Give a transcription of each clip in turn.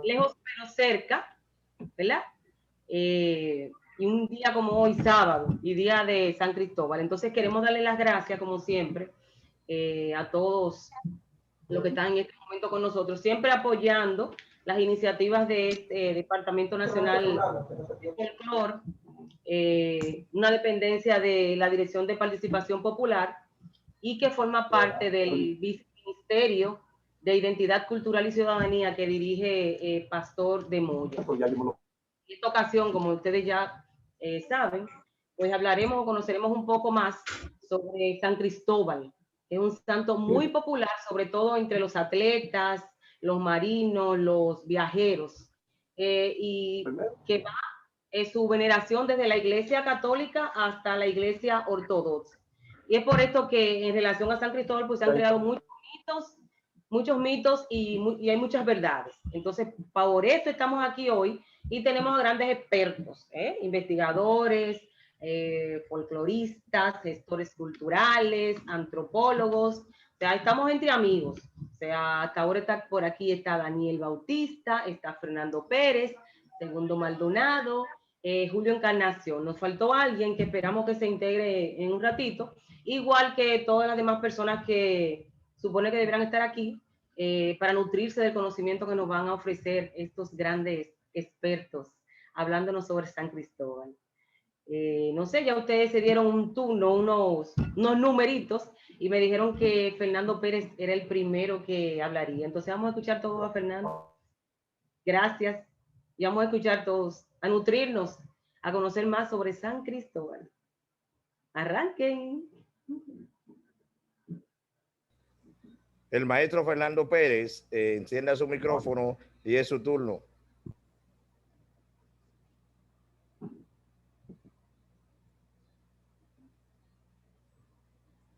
lejos pero cerca, ¿verdad? Y un día como hoy, sábado, y día de San Cristóbal. Entonces queremos darle las gracias, como siempre, a todos los que están en este momento con nosotros, siempre apoyando las iniciativas de este Departamento Nacional de Folclor, una dependencia de la Dirección de Participación Popular y que forma parte del Viceministerio de Identidad Cultural y Ciudadanía que dirige Pastor de Moya. En esta ocasión, como ustedes ya saben, pues hablaremos o conoceremos un poco más sobre San Cristóbal. Es un santo muy popular, sobre todo entre los atletas, los marinos, los viajeros, y que va su veneración desde la Iglesia Católica hasta la Iglesia Ortodoxa. Y es por esto que en relación a San Cristóbal pues se han creado muchos mitos y hay muchas verdades. Entonces, por eso estamos aquí hoy y tenemos grandes expertos, investigadores, folcloristas, gestores culturales, antropólogos. O sea, estamos entre amigos. O sea, hasta ahora está por aquí está Daniel Bautista, está Fernando Pérez, Segundo Maldonado, Julio Encarnación. Nos faltó alguien que esperamos que se integre en un ratito, igual que todas las demás personas que supone que deberán estar aquí para nutrirse del conocimiento que nos van a ofrecer estos grandes expertos hablándonos sobre San Cristóbal. No sé, ya ustedes se dieron un turno, unos numeritos, y me dijeron que Fernando Pérez era el primero que hablaría. Entonces vamos a escuchar todos a Fernando. Gracias. Y vamos a escuchar todos, a nutrirnos, a conocer más sobre San Cristóbal. Arranquen. El maestro Fernando Pérez encienda su micrófono y es su turno.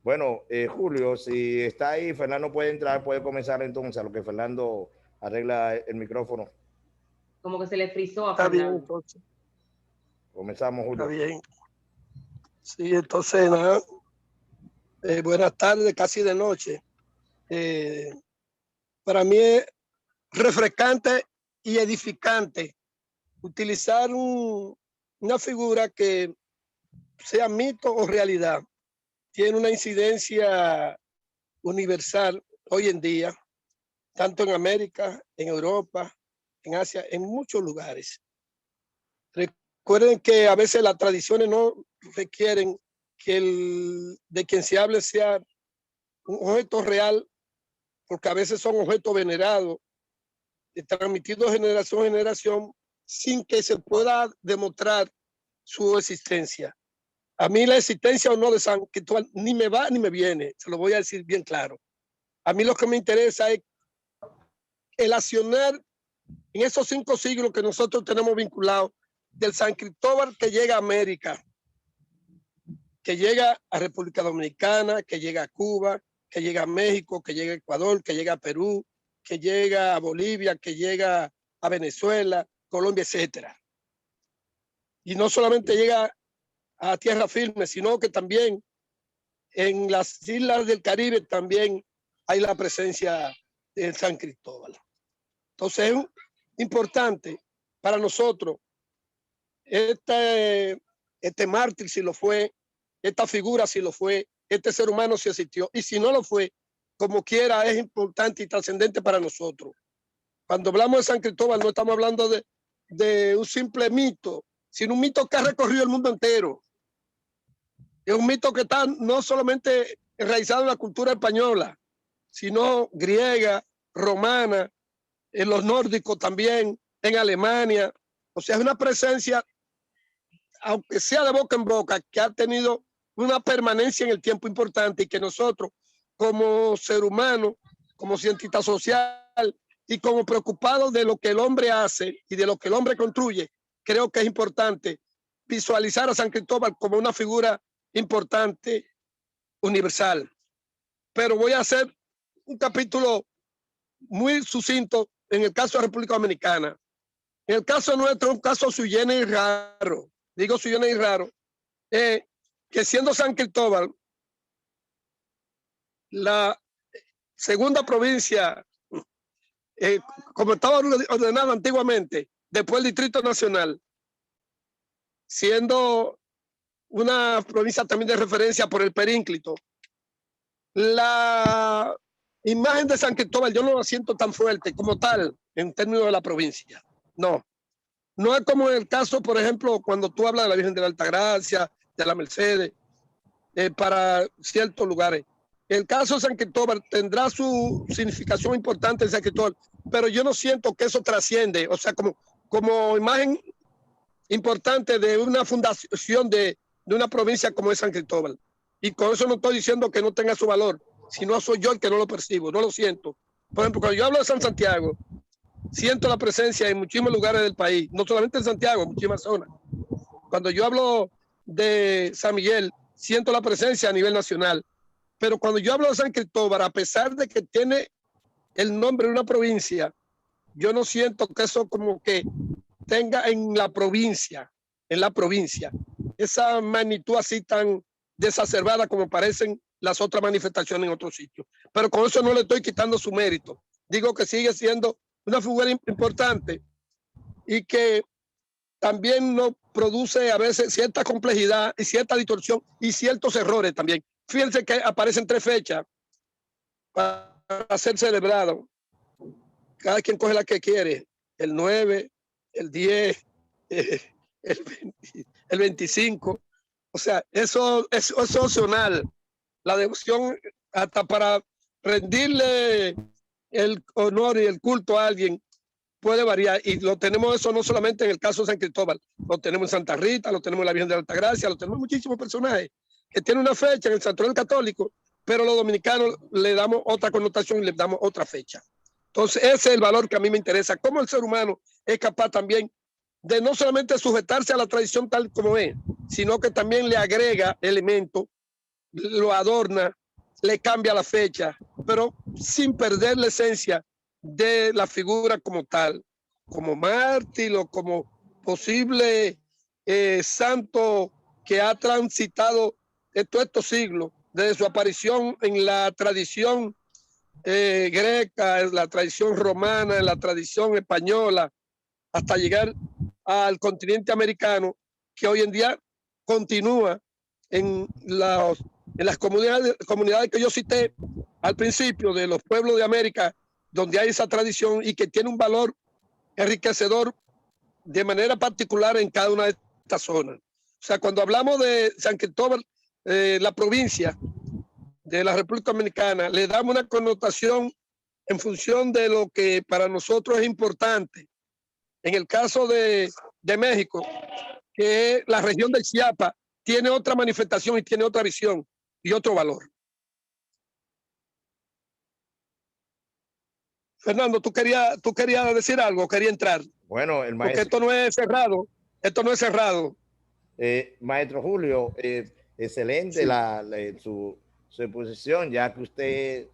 Bueno, Julio, si está ahí, Fernando puede entrar, puede comenzar entonces, a lo que Fernando arregla el micrófono. Como que se le frizó a Está Fernando. bien, entonces. Comenzamos, Julio. Está bien. Sí, entonces, nada. Buenas tardes, casi de noche. Para mí es refrescante y edificante utilizar una figura que sea mito o realidad. Tiene una incidencia universal hoy en día, tanto en América, en Europa, en Asia, en muchos lugares. Recuerden que a veces las tradiciones no requieren que de quien se hable sea un objeto real, porque a veces son objetos venerados, transmitidos de generación en generación, sin que se pueda demostrar su existencia. A mí la existencia o no de San Cristóbal ni me va ni me viene, se lo voy a decir bien claro. A mí lo que me interesa es el accionar en esos 5 siglos que nosotros tenemos vinculados, del San Cristóbal que llega a América, que llega a República Dominicana, que llega a Cuba, que llega a México, que llega a Ecuador, que llega a Perú, que llega a Bolivia, que llega a Venezuela, Colombia, etcétera. Y no solamente llega a tierra firme, sino que también en las islas del Caribe también hay la presencia de San Cristóbal. Entonces es importante para nosotros este mártir si lo fue, esta figura si lo fue, este ser humano si existió, y si no lo fue, como quiera es importante y trascendente para nosotros. Cuando hablamos de San Cristóbal no estamos hablando de un simple mito, sino un mito que ha recorrido el mundo entero. Es un mito que está no solamente enraizado en la cultura española, sino griega, romana, en los nórdicos también, en Alemania. O sea, es una presencia, aunque sea de boca en boca, que ha tenido una permanencia en el tiempo importante y que nosotros, como ser humano, como cientista social y como preocupados de lo que el hombre hace y de lo que el hombre construye, creo que es importante visualizar a San Cristóbal como una figura importante, universal. Pero voy a hacer un capítulo muy sucinto en el caso de República Dominicana. En el caso nuestro, un caso sui generis raro. Digo sui generis raro, que siendo San Cristóbal la segunda provincia como estaba ordenado antiguamente, después el Distrito Nacional, siendo una provincia también de referencia por el perínclito, la imagen de San Cristóbal yo no la siento tan fuerte como tal en términos de la provincia. No es como en el caso, por ejemplo, cuando tú hablas de la Virgen de la Altagracia, de la Mercedes, para ciertos lugares. El caso de San Cristóbal tendrá su significación importante en San Cristóbal, pero yo no siento que eso trasciende, o sea, como imagen importante de una fundación de una provincia como es San Cristóbal. Y con eso no estoy diciendo que no tenga su valor, sino soy yo el que no lo percibo, no lo siento. Por ejemplo, cuando yo hablo de San Santiago, siento la presencia en muchísimos lugares del país, no solamente en Santiago, en muchísimas zonas. Cuando yo hablo de San Miguel, siento la presencia a nivel nacional. Pero cuando yo hablo de San Cristóbal, a pesar de que tiene el nombre de una provincia, yo no siento que eso como que tenga en la provincia, esa magnitud así tan desacerbada como parecen las otras manifestaciones en otros sitios. Pero con eso no le estoy quitando su mérito. Digo que sigue siendo una figura importante y que también nos produce a veces cierta complejidad y cierta distorsión y ciertos errores también. Fíjense que aparecen 3 fechas para ser celebrado. Cada quien coge la que quiere, el 9, el 10, el 25. O sea, eso es opcional. La devoción hasta para rendirle el honor y el culto a alguien puede variar, y lo tenemos eso no solamente en el caso de San Cristóbal, lo tenemos en Santa Rita, lo tenemos en la Virgen de la Altagracia, lo tenemos en muchísimos personajes que tienen una fecha en el santuario católico, pero los dominicanos le damos otra connotación y le damos otra fecha. Entonces ese es el valor que a mí me interesa, cómo el ser humano es capaz también de no solamente sujetarse a la tradición tal como es, sino que también le agrega elementos, lo adorna, le cambia la fecha, pero sin perder la esencia de la figura como tal, como mártir o como posible santo que ha transitado todos estos siglos, desde su aparición en la tradición greca, en la tradición romana, en la tradición española, hasta llegar al continente americano, que hoy en día continúa en las comunidades que yo cité al principio, de los pueblos de América, donde hay esa tradición y que tiene un valor enriquecedor de manera particular en cada una de estas zonas. O sea, cuando hablamos de San Cristóbal, la provincia de la República Dominicana, le damos una connotación en función de lo que para nosotros es importante. En el caso de México, que la región del Chiapas tiene otra manifestación y tiene otra visión y otro valor. Fernando, ¿tú querías decir algo? ¿Quería entrar? Bueno, el maestro. Porque esto no es cerrado. Esto no es cerrado. Maestro Julio, excelente sí. Su exposición, ya que usted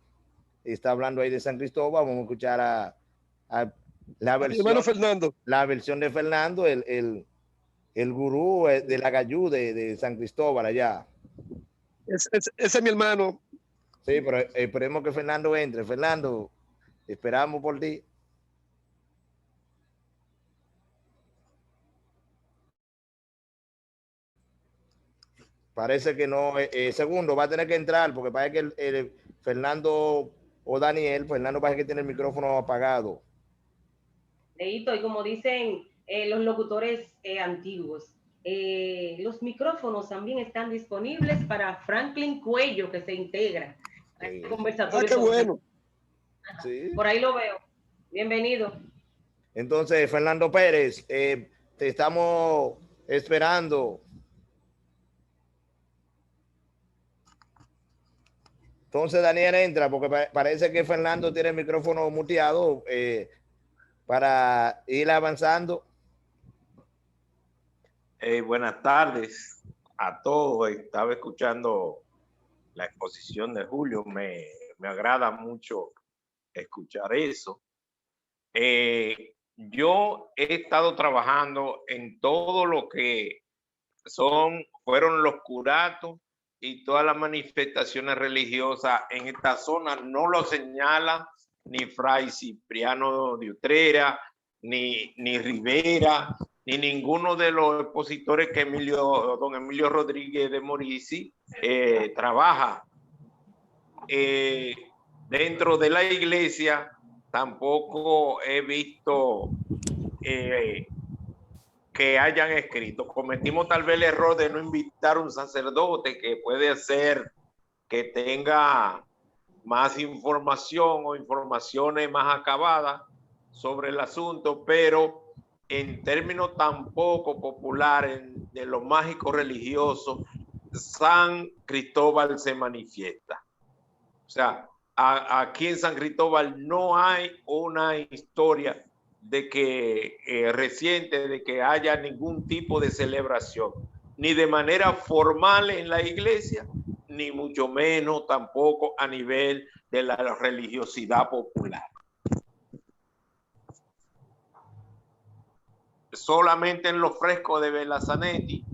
está hablando ahí de San Cristóbal, vamos a escuchar a la versión, Fernando. La versión de Fernando, el gurú de la Gayú de San Cristóbal allá. Ese es mi hermano. Sí, pero esperemos que Fernando entre. Fernando, esperamos por ti. Parece que no. Segundo, va a tener que entrar porque parece que el Fernando o Daniel, Fernando parece que tiene el micrófono apagado. Leito, y como dicen los locutores antiguos, los micrófonos también están disponibles para Franklin Cuello, que se integra a este conversatorio. Qué bueno. Sí. Por ahí lo veo. Bienvenido. Entonces, Fernando Pérez, te estamos esperando. Entonces, Daniel entra, porque parece que Fernando tiene el micrófono muteado para ir avanzando. Buenas tardes a todos. Estaba escuchando la exposición de Julio. Me agrada mucho escuchar eso. Yo he estado trabajando en todo lo que fueron los curatos y todas las manifestaciones religiosas en esta zona. No lo señalan, ni Fray Cipriano de Utrera, ni Rivera, ni ninguno de los expositores que don Emilio Rodríguez de Morici trabaja. Dentro de la iglesia tampoco he visto que hayan escrito. Cometimos tal vez el error de no invitar a un sacerdote que puede ser que tenga más información o informaciones más acabadas sobre el asunto, pero en términos tampoco populares de lo mágico religioso, San Cristóbal se manifiesta. O sea, aquí en San Cristóbal no hay una historia de que reciente de que haya ningún tipo de celebración, ni de manera formal en la iglesia, ni mucho menos tampoco a nivel de la religiosidad popular. Solamente en los frescos de Belazanetti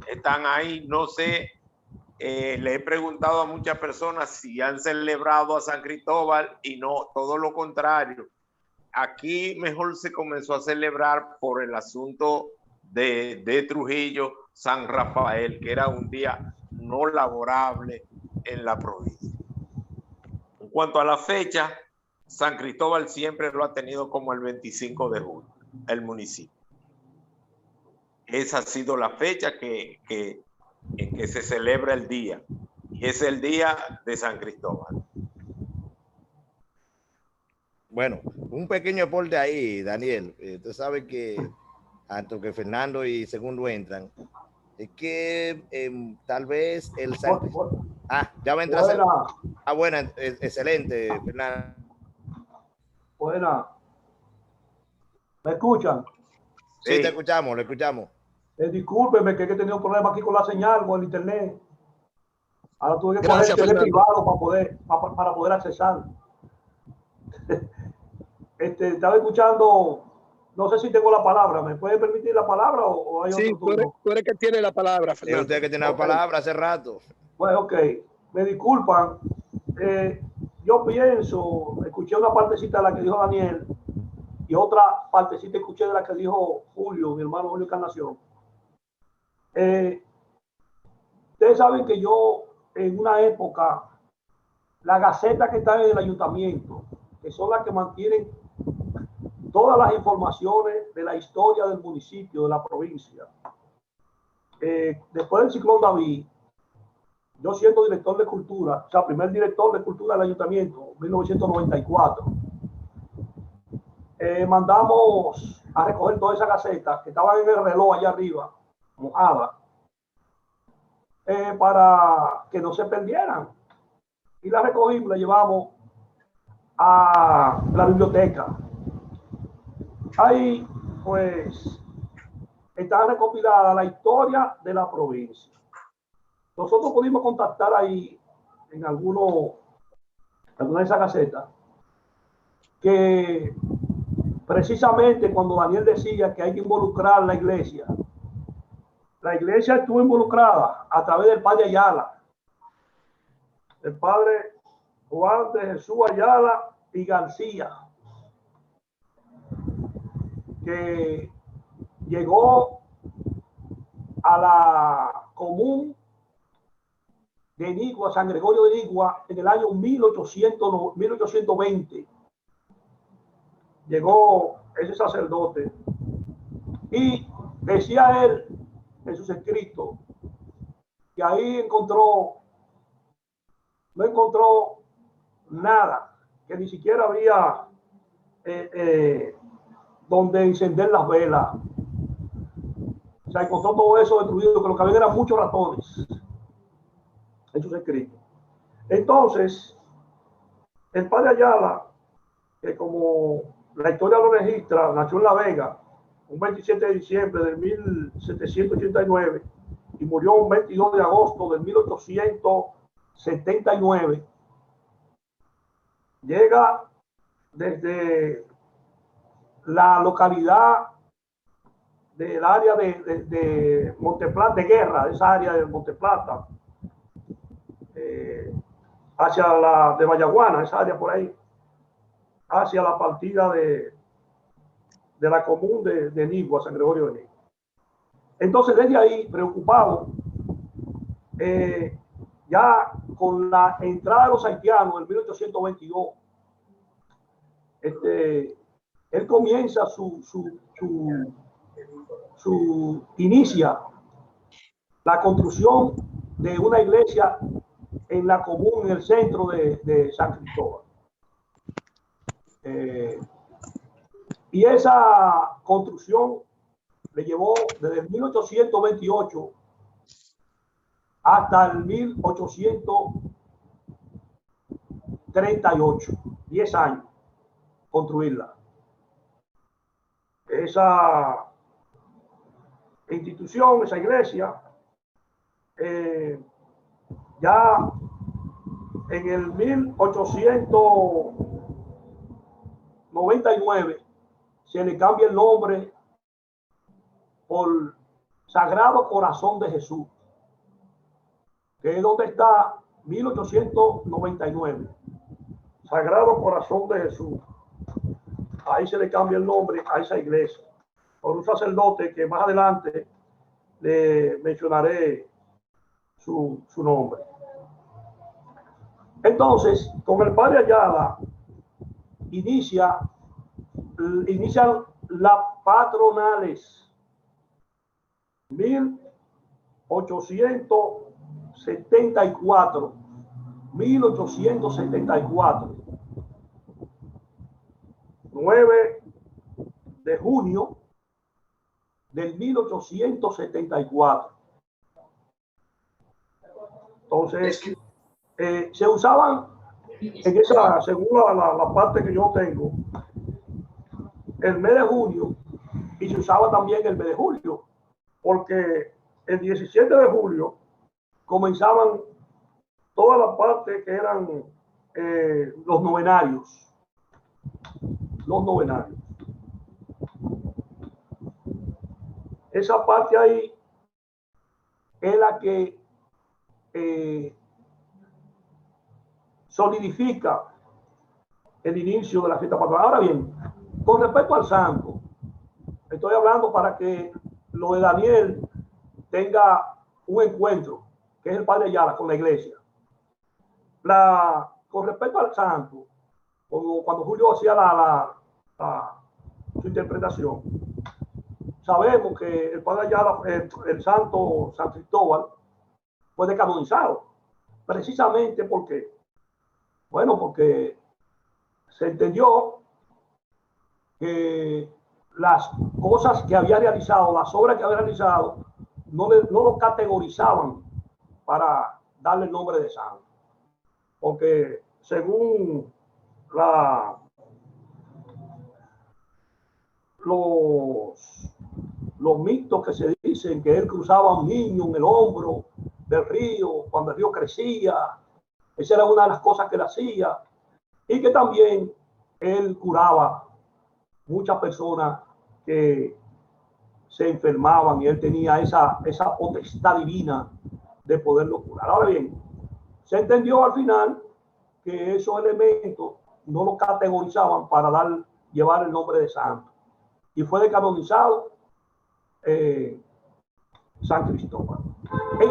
están ahí. No sé, le he preguntado a muchas personas si han celebrado a San Cristóbal y no, todo lo contrario. Aquí mejor se comenzó a celebrar por el asunto de Trujillo, San Rafael, que era un día no laborable en la provincia. En cuanto a la fecha, San Cristóbal siempre lo ha tenido como el 25 de julio, el municipio. Esa ha sido la fecha en que se celebra el día, y es el día de San Cristóbal. Bueno, un pequeño aporte ahí, Daniel. Tú sabes que tanto que Fernando y Segundo entran, es que tal vez el San... ya va a entrar. Buena. Buena, excelente, Fernando. Buena. ¿Me escuchan? Sí, te escuchamos, lo escuchamos. Discúlpeme que he tenido un problema aquí con la señal, con el internet. Ahora tuve que coger el internet privado para poder accesar. Estaba escuchando, no sé si tengo la palabra. ¿Me puede permitir la palabra o hay sí, otro turno? Tú eres que tiene la palabra, Fernando. Es usted que tiene la palabra hace rato. Pues ok, me disculpan. Yo pienso, escuché una partecita de la que dijo Daniel y otra partecita escuché de la que dijo Julio, mi hermano Julio Encarnación. Ustedes saben que yo en una época, la gaceta que está en el ayuntamiento, que son las que mantienen todas las informaciones de la historia del municipio, de la provincia. Después del ciclón David, yo siendo director de cultura, o sea, primer director de cultura del ayuntamiento, 1994, mandamos a recoger todas esas gacetas que estaban en el reloj allá arriba, mojadas, para que no se perdieran. Y las recogimos y las llevamos a la biblioteca. Ahí, pues, está recopilada la historia de la provincia. Nosotros pudimos contactar ahí en alguna de esas gacetas que precisamente cuando Daniel decía que hay que involucrar la iglesia estuvo involucrada a través del padre Ayala, el padre Juan de Jesús Ayala y García, que llegó a la común de Nigua, San Gregorio de Nigua, en el año 1820. Llegó ese sacerdote y decía él en sus escritos que ahí no encontró nada, que ni siquiera había donde encender las velas. O sea, encontró todo eso destruido, que lo que había eran muchos ratones en sus escritos. Entonces, el padre Ayala, que como la historia lo registra, nació en La Vega un 27 de diciembre de 1789 y murió un 22 de agosto de 1879. Llega desde la localidad del área de Monteplata, de Guerra, esa área de Monteplata, hacia la de Vallaguana, esa área por ahí. hacia la partida de la común de Nigua, San Gregorio de Nigua. Entonces, desde ahí, preocupado, ya con la entrada de los haitianos en 1822, él comienza inicia la construcción de una iglesia en la común, en el centro de San Cristóbal. Y esa construcción le llevó desde el 1828 hasta el 1838, 10 años construirla. Esa institución, esa iglesia, ya en el 1899 se le cambia el nombre por Sagrado Corazón de Jesús, que es donde está 1899. Sagrado Corazón de Jesús. Ahí se le cambia el nombre a esa iglesia por un sacerdote que más adelante le mencionaré su nombre. Entonces, con el padre Ayala inician las patronales 1874, 9 de junio del 1874. Entonces, se usaban en esa, según la parte que yo tengo, el mes de junio, y se usaba también el mes de julio, porque el 17 de julio comenzaban todas las partes que eran los novenarios. Los novenarios. Esa parte ahí es la que solidifica el inicio de la fiesta patronal. Ahora bien, con respecto al santo, estoy hablando para que lo de Daniel tenga un encuentro, que es el padre Ayala con la iglesia. Con respecto al santo, cuando Julio hacía su interpretación, sabemos que el padre Ayala, el santo San Cristóbal, fue decanonizado. Precisamente porque, bueno, porque se entendió que las cosas que había realizado, las obras que había realizado, no lo categorizaban para darle el nombre de santo. Porque según los mitos que se dicen, que él cruzaba a un niño en el hombro del río cuando el río crecía, esa era una de las cosas que él hacía, y que también él curaba muchas personas que se enfermaban, y él tenía esa potestad divina de poderlo curar. Ahora bien, se entendió al final que esos elementos no lo categorizaban para llevar el nombre de santo, y fue decanonizado San Cristóbal.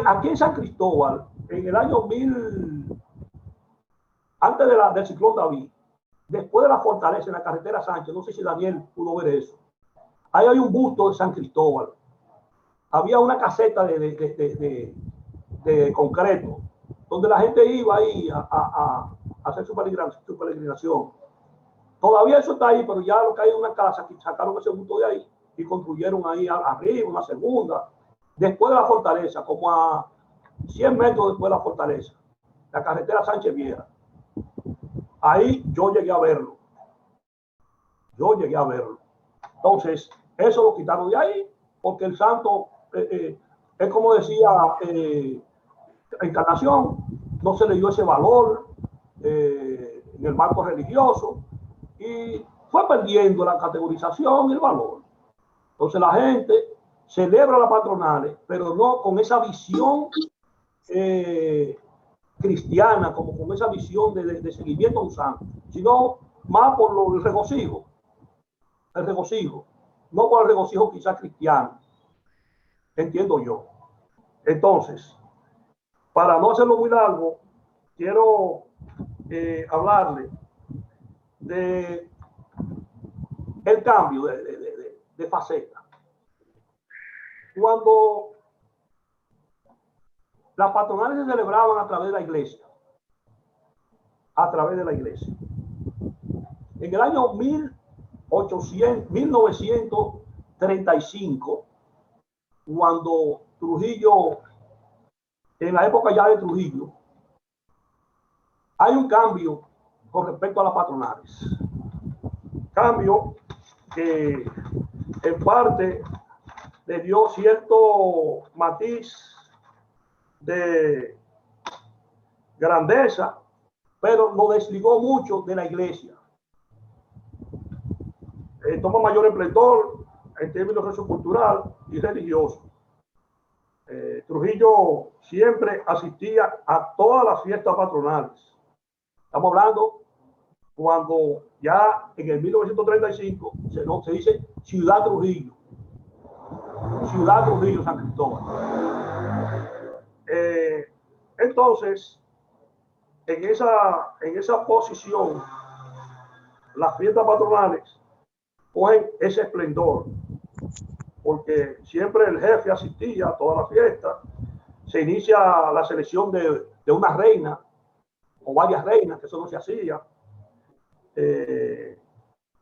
Aquí en San Cristóbal, en el año 1000, antes del ciclón David, después de la fortaleza en la carretera Sánchez, no sé si Daniel pudo ver eso, ahí hay un busto de San Cristóbal. Había una caseta de concreto donde la gente iba ahí a hacer su peregrinación. Todavía eso está ahí, pero ya lo que hay es una casa que sacaron ese busto de ahí y construyeron ahí arriba una segunda. Después de la fortaleza, como a 100 metros después de la fortaleza, la carretera Sánchez Vieja. Ahí yo llegué a verlo. Entonces, eso lo quitaron de ahí, porque el santo, es como decía Encarnación, no se le dio ese valor en el marco religioso, y fue perdiendo la categorización y el valor. Entonces la gente celebra las patronales, pero no con esa visión cristiana, como con esa visión de seguimiento a un santo, sino más por el regocijo, no por el regocijo quizás cristiano, entiendo yo. Entonces, para no hacerlo muy largo, quiero hablarle de el cambio de faceta. Cuando las patronales se celebraban a través de la iglesia, en el año 1935, cuando Trujillo, en la época ya de Trujillo, hay un cambio con respecto a las patronales. Cambio que en parte le dio cierto matiz de grandeza, pero lo desligó mucho de la iglesia. Toma mayor esplendor en términos sociocultural y religioso. Trujillo siempre asistía a todas las fiestas patronales. Estamos hablando cuando ya en el 1935 se dice Ciudad Trujillo, San Cristóbal. Entonces, en esa posición, las fiestas patronales cogen ese esplendor, porque siempre el jefe asistía a todas las fiestas. Se inicia la selección de una reina o varias reinas, que eso no se hacía.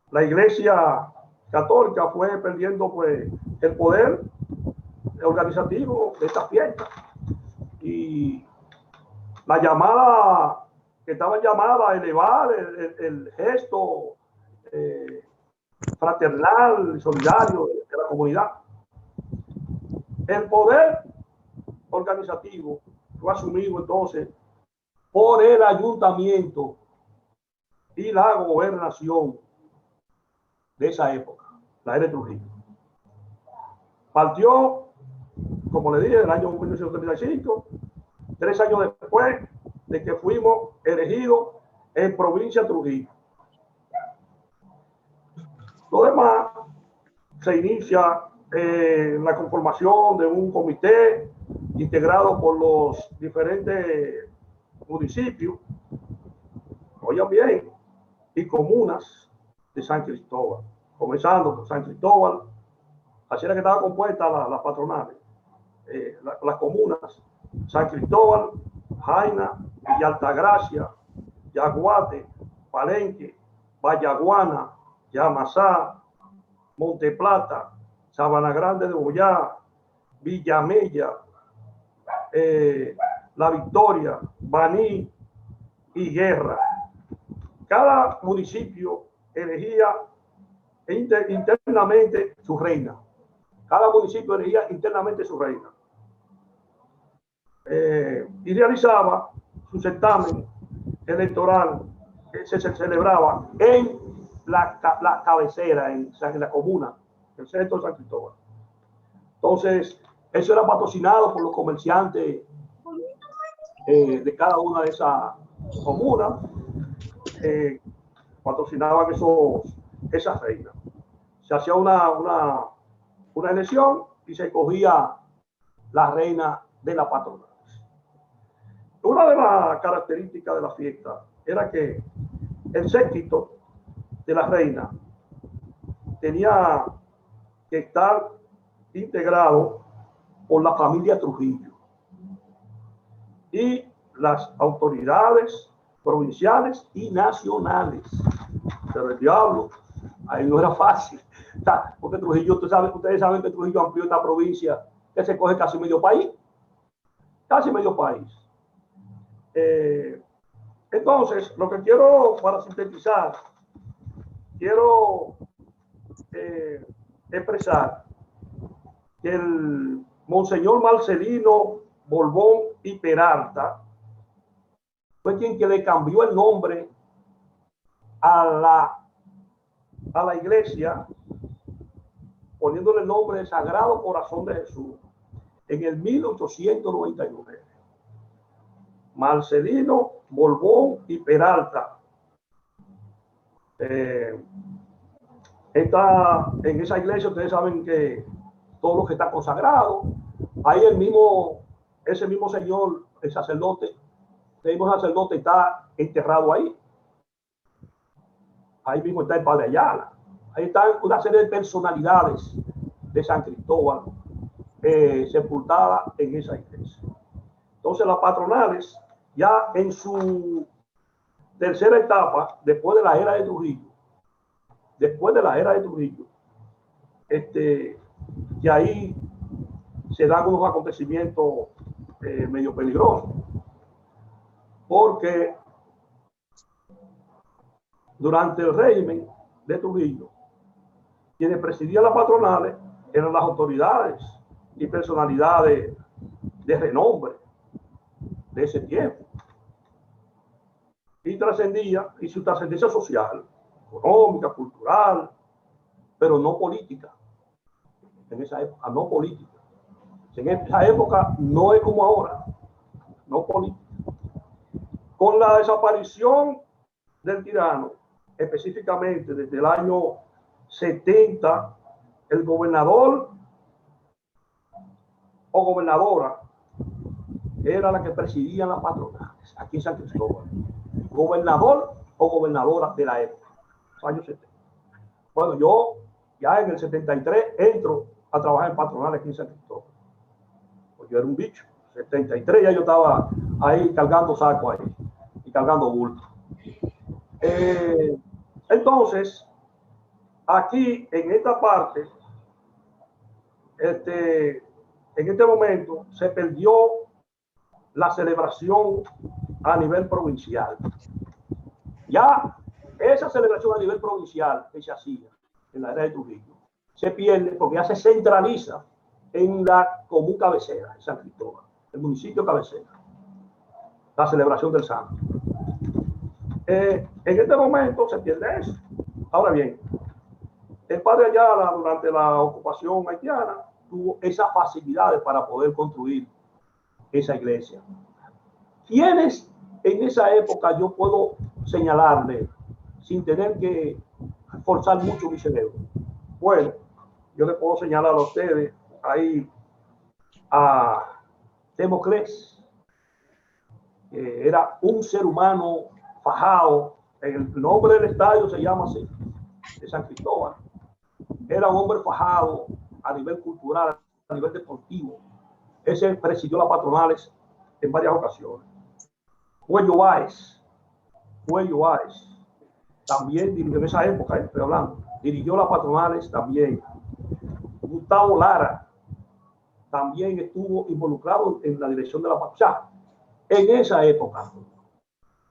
La iglesia católica fue perdiendo pues el poder organizativo de esta fiesta, y la llamada, que estaba llamada a elevar el gesto fraternal y solidario de la comunidad. El poder organizativo fue asumido entonces por el ayuntamiento y la gobernación de esa época, la era de Trujillo. Partió, como le dije, el año 1935, 3 años después de que fuimos elegidos en provincia de Trujillo. Lo demás se inicia la conformación de un comité integrado por los diferentes municipios, oigan bien, y comunas de San Cristóbal, comenzando por San Cristóbal. Así era que estaba compuesta las patronales, las comunas: San Cristóbal, Jaina, Villa Altagracia, Yaguate, Palenque, Vallaguana, Yamasá, Monteplata, Sabana Grande de Boyá, Villamella, La Victoria, Baní y Guerra. Cada municipio elegía internamente su reina. Cada municipio elegía internamente su reina. Y realizaba su certamen electoral, que se celebraba en la cabecera, en la comuna, el centro de San Cristóbal. Entonces, eso era patrocinado por los comerciantes de cada una de esas comunas. Patrocinaban esas reinas. Se hacía una elección y se escogía la reina de la patronal. Una de las características de la fiesta era que el séquito de la reina tenía que estar integrado por la familia Trujillo y las autoridades provinciales y nacionales. Pero el diablo, ahí no era fácil, porque Trujillo, ustedes saben que Trujillo amplió esta provincia que se coge casi medio país. Entonces, lo que quiero, para sintetizar, quiero expresar que el Monseñor Marcelino Borbón y Peralta fue quien que le cambió el nombre a la iglesia, poniéndole el nombre de Sagrado Corazón de Jesús en el 1899. Marcelino Borbón y Peralta En esa iglesia ustedes saben que todo lo que está consagrado, ahí ese mismo señor, el sacerdote, está enterrado ahí. Ahí mismo está el padre Ayala. Ahí están una serie de personalidades de San Cristóbal sepultadas en esa iglesia. Entonces las patronales, ya en su tercera etapa, después de la era de Trujillo, y ahí se dan unos acontecimientos medio peligrosos, porque durante el régimen de Trujillo, quienes presidían las patronales eran las autoridades y personalidades de renombre de ese tiempo. Y su trascendencia social, económica, cultural, pero no política. En esa época, no política. En esa época no es como ahora, no política. Con la desaparición del tirano, específicamente desde el año 70, el gobernador o gobernadora era la que presidía las patronales aquí en San Cristóbal. Gobernador o gobernadora de la época, años 70. Bueno, yo ya en el 73 entro a trabajar en patronales aquí en San Cristóbal. Pues yo era un bicho. 73 ya yo estaba ahí cargando saco ahí y cargando bulto. Entonces, aquí en esta parte, en este momento se perdió la celebración a nivel provincial. Ya esa celebración a nivel provincial que se hacía en la era de Trujillo se pierde porque ya se centraliza en la común cabecera, en San Cristóbal, el municipio cabecera, la celebración del santo. En este momento se pierde eso. Ahora bien, el padre Ayala durante la ocupación haitiana tuvo esas facilidades para poder construir esa iglesia. ¿Quiénes en esa época yo puedo señalarle sin tener que forzar mucho mi cerebro? Bueno, yo le puedo señalar a ustedes ahí a Temoclés, que era un ser humano fajado. El nombre del estadio se llama así, de San Cristóbal. Era un hombre fajado a nivel cultural, a nivel deportivo. Ese presidió las patronales en varias ocasiones. Cuello Báez, también dirigió en esa época, estoy hablando, dirigió las patronales también. Gustavo Lara también estuvo involucrado en la dirección de la patronal. O sea, en esa época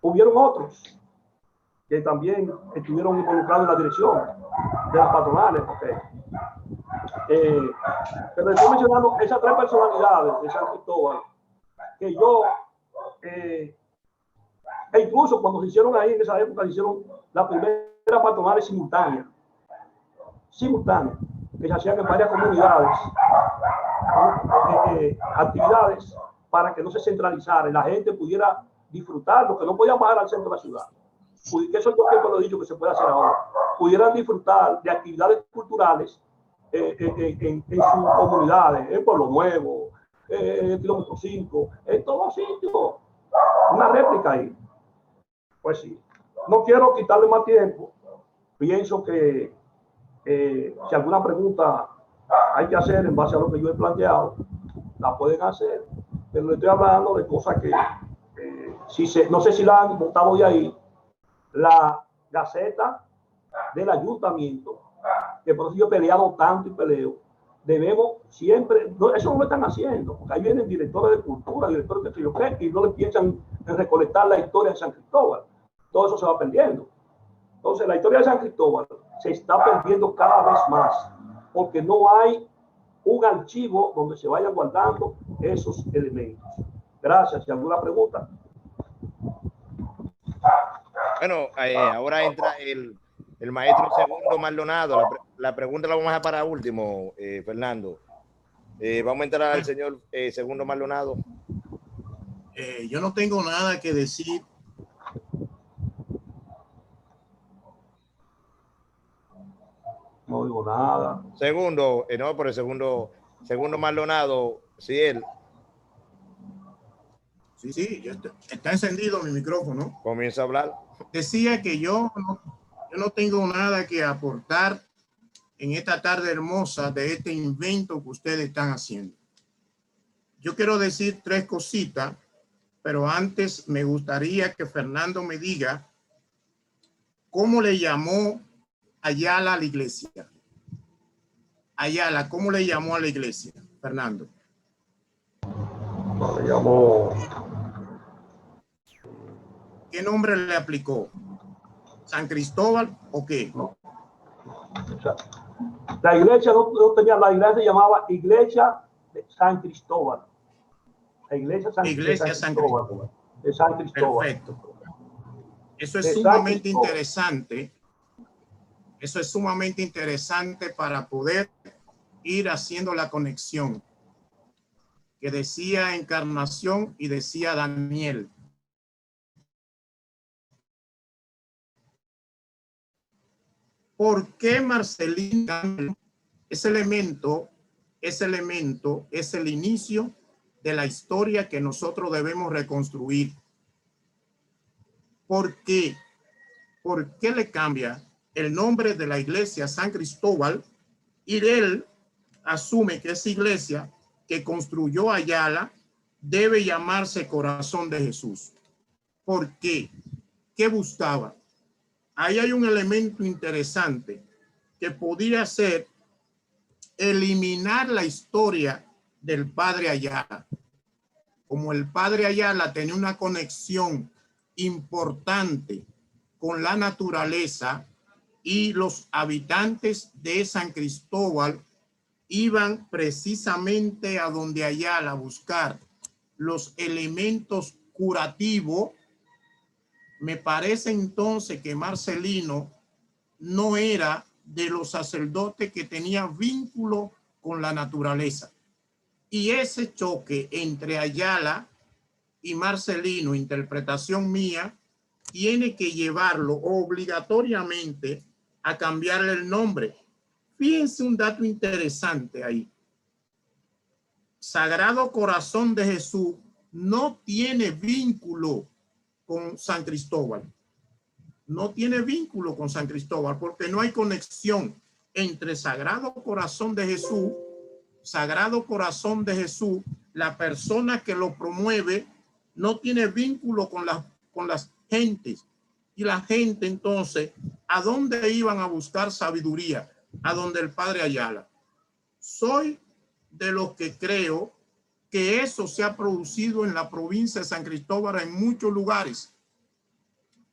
hubieron otros que también estuvieron involucrados en la dirección de las patronales. Pero estoy mencionando esas tres personalidades de San Cristóbal que yo, e incluso cuando se hicieron ahí en esa época, se hicieron las primeras patronales simultáneas, que se hacían en varias comunidades, actividades para que no se centralizara y la gente pudiera disfrutar, lo que no podía bajar al centro de la ciudad. Que eso es lo que lo he dicho que se puede hacer ahora. Pudieran disfrutar de actividades culturales en sus comunidades, en Pueblo Nuevo, en Kilómetro 5, en todos sitios. Una réplica ahí. Pues sí. No quiero quitarle más tiempo. Pienso que si alguna pregunta hay que hacer en base a lo que yo he planteado, la pueden hacer. Pero le estoy hablando de cosas que no sé si la han votado de ahí. La Gaceta del Ayuntamiento, que por eso yo he peleado tanto y peleo, debemos siempre, eso no lo están haciendo, porque ahí vienen directores de cultura, directores de que y no le piensan en recolectar la historia de San Cristóbal. Todo eso se va perdiendo. Entonces, la historia de San Cristóbal se está perdiendo cada vez más, porque no hay un archivo donde se vayan guardando esos elementos. Gracias. ¿Y alguna pregunta? Bueno, ahora entra el maestro Segundo Maldonado. La pregunta la vamos a dejar para último, Fernando. Vamos a entrar al señor Segundo Maldonado. Yo no tengo nada que decir. No digo nada. Segundo, no, por el segundo Maldonado, sí, él Sí, ya está encendido mi micrófono. comienza a hablar. Decía que yo no tengo nada que aportar en esta tarde hermosa de este invento que ustedes están haciendo. Yo quiero decir 3 cositas, pero antes me gustaría que Fernando me diga cómo le llamó Ayala a la iglesia. Ayala, ¿cómo le llamó a la iglesia, Fernando? No, le llamó. ¿Qué nombre le aplicó? ¿San Cristóbal o qué? No. O sea, la iglesia no tenía, la iglesia se llamaba Iglesia de San Cristóbal. La iglesia de San Cristóbal. De San Cristóbal. Perfecto. Eso es sumamente interesante. Eso es sumamente interesante para poder ir haciendo la conexión que decía Encarnación y decía Daniel. ¿Por qué Marcelino? Ese elemento es el inicio de la historia que nosotros debemos reconstruir. ¿Por qué? ¿Por qué le cambia el nombre de la iglesia San Cristóbal y él asume que esa iglesia que construyó Ayala debe llamarse Corazón de Jesús? ¿Por qué? ¿Qué buscaba? Ahí hay un elemento interesante que podría ser eliminar la historia del padre Ayala. Como el padre Ayala tenía una conexión importante con la naturaleza y los habitantes de San Cristóbal iban precisamente a donde Ayala a buscar los elementos curativos, me parece entonces que Marcelino no era de los sacerdotes que tenía vínculo con la naturaleza. Y ese choque entre Ayala y Marcelino, interpretación mía, tiene que llevarlo obligatoriamente a cambiarle el nombre. Fíjense un dato interesante ahí. Sagrado Corazón de Jesús no tiene vínculo con San Cristóbal. No tiene vínculo con San Cristóbal porque no hay conexión entre Sagrado Corazón de Jesús, la persona que lo promueve no tiene vínculo con las gentes. Y la gente entonces, ¿a dónde iban a buscar sabiduría? A donde el padre Ayala. Soy de los que creo que eso se ha producido en la provincia de San Cristóbal en muchos lugares,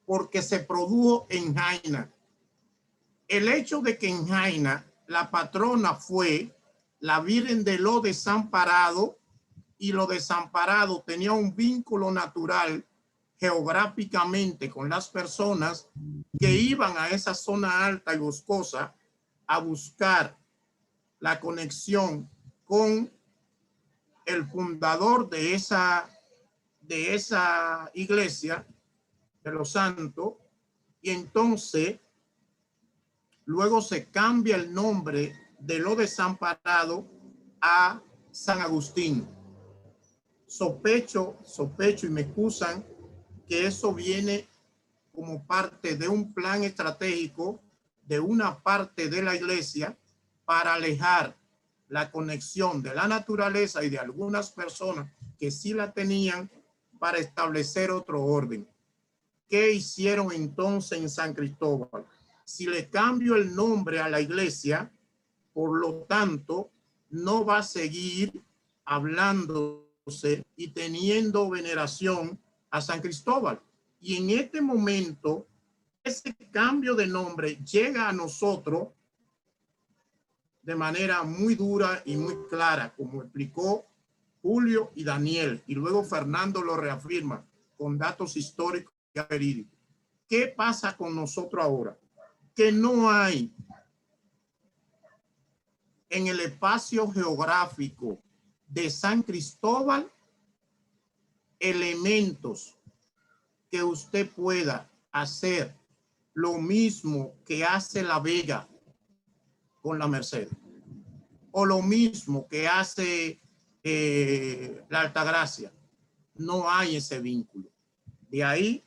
porque se produjo en Jaina. El hecho de que en Jaina la patrona fue la Virgen de los Desamparados, y los desamparados tenía un vínculo natural geográficamente con las personas que iban a esa zona alta y boscosa a buscar la conexión con el fundador de esa iglesia de los santos, y entonces luego se cambia el nombre de los desamparados a San Agustín. Sospecho y me excusan que eso viene como parte de un plan estratégico de una parte de la iglesia para alejar la conexión de la naturaleza y de algunas personas que sí la tenían para establecer otro orden. ¿Qué hicieron entonces en San Cristóbal? Si le cambio el nombre a la iglesia, por lo tanto, no va a seguir hablándose y teniendo veneración a San Cristóbal. Y en este momento, ese cambio de nombre llega a nosotros de manera muy dura y muy clara, como explicó Julio y Daniel, y luego Fernando lo reafirma con datos históricos y verídicos. ¿Qué pasa con nosotros ahora? Que no hay en el espacio geográfico de San Cristóbal elementos que usted pueda hacer lo mismo que hace La Vega, con la Merced. O lo mismo que hace la Altagracia. No hay ese vínculo. De ahí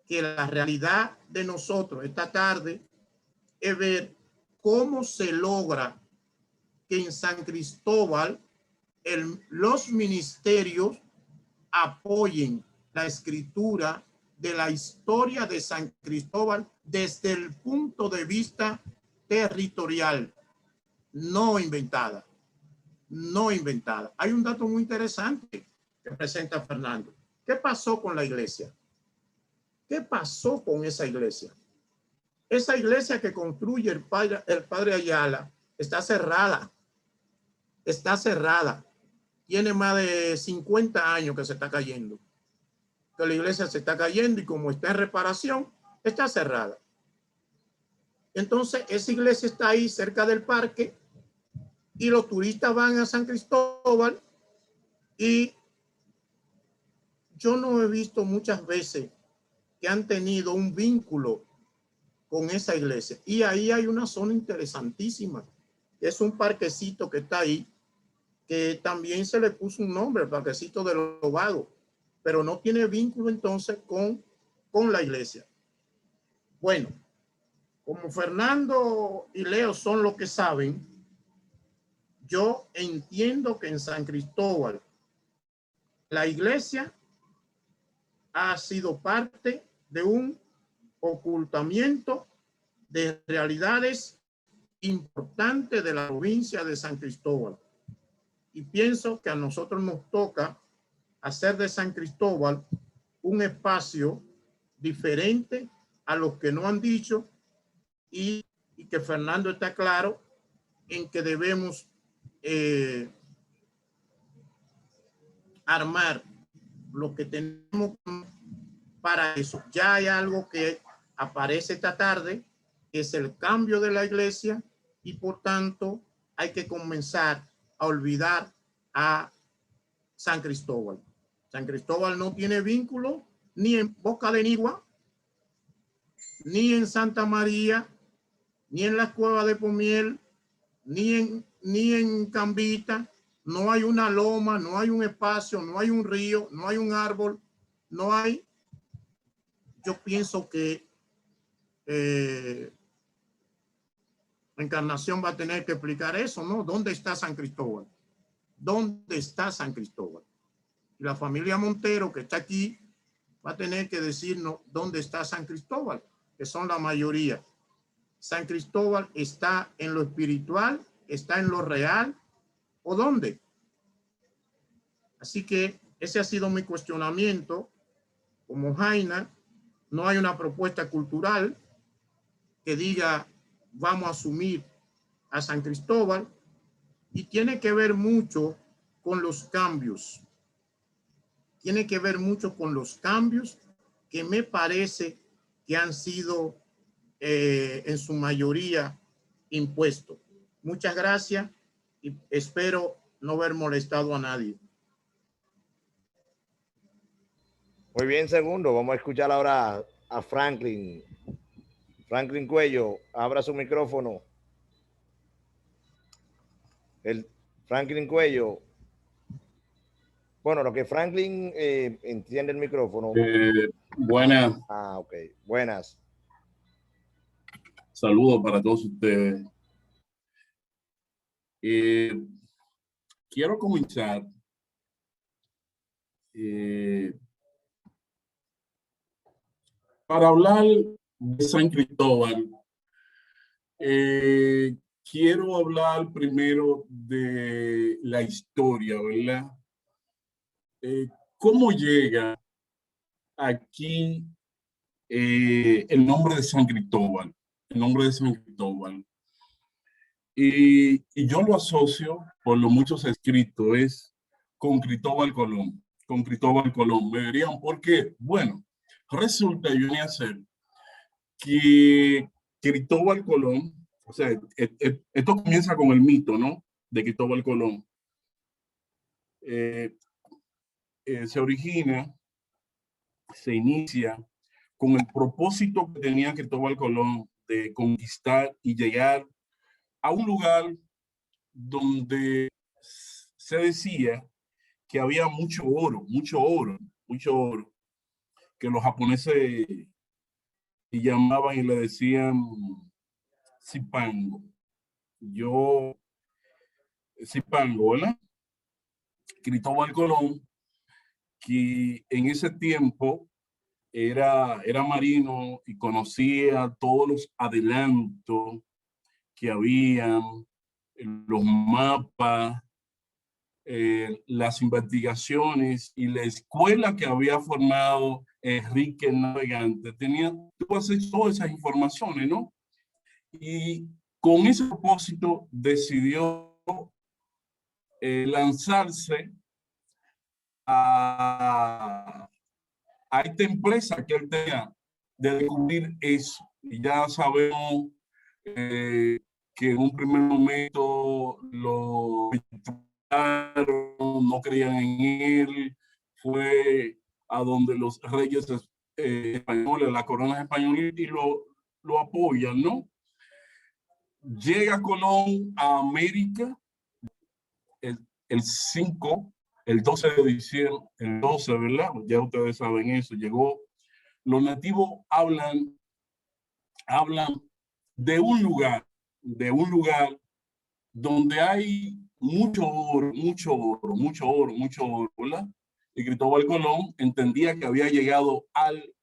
que la realidad de nosotros esta tarde es ver cómo se logra que en San Cristóbal los ministerios apoyen la escritura de la historia de San Cristóbal desde el punto de vista territorial, no inventada. No inventada. Hay un dato muy interesante que presenta Fernando. ¿Qué pasó con la iglesia? ¿Qué pasó con esa iglesia? Esa iglesia que construye el padre Ayala está cerrada. Está cerrada. Tiene más de 50 años que se está cayendo. Que la iglesia se está cayendo y como está en reparación, está cerrada. Entonces, esa iglesia está ahí cerca del parque y los turistas van a San Cristóbal y yo no he visto muchas veces que han tenido un vínculo con esa iglesia. Y ahí hay una zona interesantísima. Es un parquecito que está ahí, que también se le puso un nombre, el parquecito de Lobado, pero no tiene vínculo entonces con la iglesia. Bueno, como Fernando y Leo son los que saben, yo entiendo que en San Cristóbal la iglesia ha sido parte de un ocultamiento de realidades importantes de la provincia de San Cristóbal. Y pienso que a nosotros nos toca hacer de San Cristóbal un espacio diferente a los que no han dicho y que Fernando está claro en que debemos armar lo que tenemos para eso. Ya hay algo que aparece esta tarde, que es el cambio de la iglesia y por tanto hay que comenzar a olvidar a San Cristóbal. San Cristóbal no tiene vínculo ni en Boca de Nigua, ni en Santa María, ni en las Cuevas de Pomiel, ni en Cambita. No hay una loma, no hay un espacio, no hay un río, no hay un árbol, no hay. Yo pienso que Encarnación va a tener que explicar eso, ¿no? ¿Dónde está San Cristóbal? ¿Dónde está San Cristóbal? Y la familia Montero que está aquí va a tener que decirnos dónde está San Cristóbal, que son la mayoría. San Cristóbal está en lo espiritual, está en lo real, ¿o dónde? Así que ese ha sido mi cuestionamiento. Como Jaina, no hay una propuesta cultural que diga vamos a asumir a San Cristóbal y tiene que ver mucho con los cambios. Tiene que ver mucho con los cambios que me parece que han sido en su mayoría impuestos. Muchas gracias y espero no haber molestado a nadie. Muy bien, segundo. Vamos a escuchar ahora a Franklin. Franklin Cuello, abra su micrófono. Franklin Cuello. Bueno, lo que Franklin entiende el micrófono. Buenas. Ah, ok. Buenas. Saludos para todos ustedes. Quiero comenzar para hablar de San Cristóbal. Quiero hablar primero de la historia, ¿verdad? ¿Cómo llega aquí el nombre de San Cristóbal? El nombre de San Cristóbal. Y yo lo asocio por lo muchos escritos es con Cristóbal Colón. Con Cristóbal Colón. Me dirían, ¿por qué? Bueno, resulta y viene a ser que Cristóbal Colón, o sea, esto comienza con el mito, ¿no? De Cristóbal Colón. Se origina, se inicia con el propósito que tenía Cristóbal Colón de conquistar y llegar a un lugar donde se decía que había mucho oro, que los japoneses llamaban y le decían Zipango. Zipango, ¿verdad? Cristóbal Colón, que en ese tiempo era marino y conocía todos los adelantos que habían, los mapas, las investigaciones y la escuela que había formado Enrique el Navegante. Tuvo acceso a todas esas informaciones, ¿no? Y con ese propósito decidió lanzarse a esta empresa que él tenía de descubrir eso. Y ya sabemos que en un primer momento lo no creían en él, fue a donde los reyes españoles, las coronas españolas, y lo apoyan, ¿no? Llega Colón a América el 12 de diciembre, el 12, ¿verdad? Ya ustedes saben eso, llegó. Los nativos hablan de un lugar donde hay mucho oro, ¿verdad? Y Cristóbal Colón entendía que había llegado al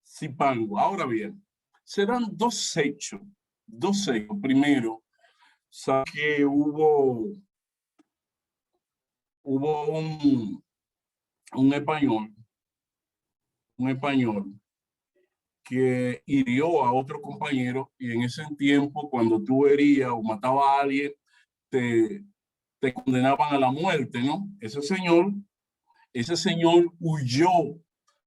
Zipango. Ahora bien, se dan dos hechos. Primero, sabe que hubo un español que hirió a otro compañero, y en ese tiempo, cuando tú herías o matabas a alguien, te condenaban a la muerte, ¿no? Ese señor huyó,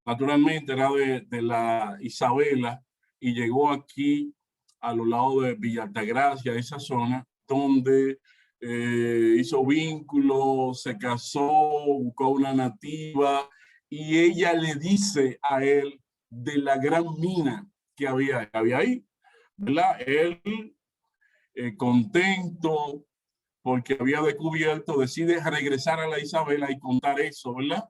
naturalmente era de la Isabela, y llegó aquí a los lados de Villa Altagracia, esa zona, donde hizo vínculos, se casó, buscó una nativa, y ella le dice a él de la gran mina que había ahí, ¿verdad? Él, contento porque había descubierto, decide regresar a la Isabela y contar eso, ¿verdad?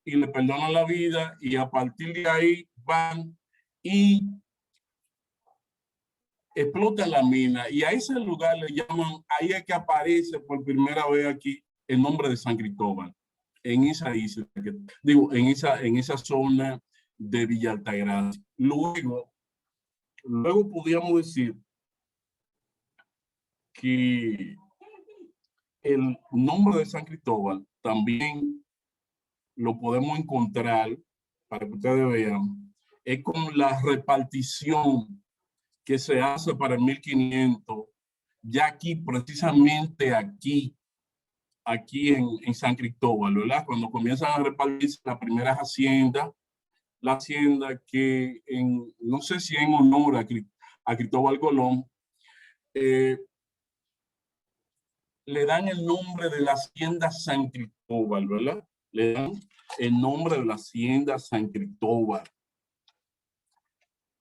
Y le perdonan la vida, y a partir de ahí van y explotan la mina, y a ese lugar le llaman, ahí es que aparece por primera vez aquí el nombre de San Cristóbal, en esa isla, en esa zona de Villa Altagracia. Luego podríamos decir que el nombre de San Cristóbal también lo podemos encontrar, para que ustedes vean, es con la repartición que se hace para el 1500, ya aquí, precisamente aquí en San Cristóbal, ¿verdad? Cuando comienzan a repartirse las primeras haciendas, la hacienda que, no sé si en honor a Cristóbal Colón, le dan el nombre de la hacienda San Cristóbal, ¿verdad? Le dan el nombre de la hacienda San Cristóbal.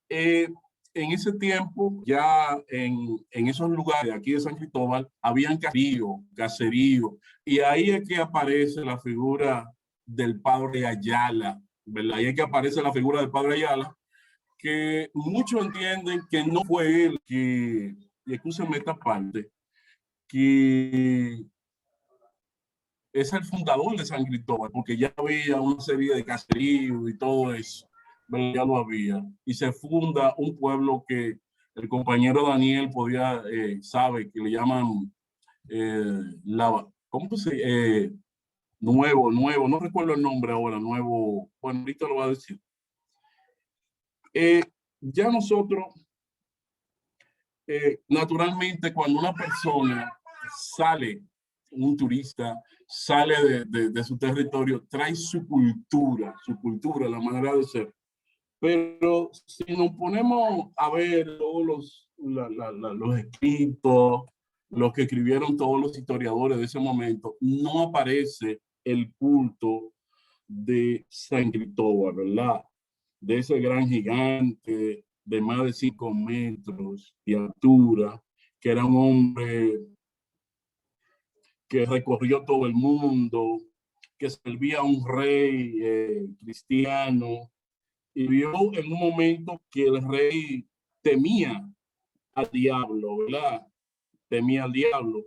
En ese tiempo, ya en esos lugares aquí de San Cristóbal, habían caseríos, y ahí es que aparece la figura del padre Ayala, ¿verdad? Ahí es que aparece la figura del padre Ayala, que muchos entienden que no fue él que, y escúchenme esta parte, que es el fundador de San Cristóbal, porque ya había una serie de caseríos y todo eso, pero ya lo había. Y se funda un pueblo que el compañero Daniel sabe que le llaman ¿cómo se nuevo, no recuerdo el nombre ahora, nuevo, bueno, ahorita lo va a decir. Ya nosotros, naturalmente, cuando una persona sale, un turista sale de su territorio, trae su cultura, la manera de ser. Pero si nos ponemos a ver todos los escritos, los que escribieron todos los historiadores de ese momento, no aparece el culto de San Cristóbal, ¿verdad? De ese gran gigante de más de 5 metros de altura, que era un hombre que recorrió todo el mundo, que servía a un rey cristiano, y vio en un momento que el rey temía al diablo, ¿verdad? Temía al diablo.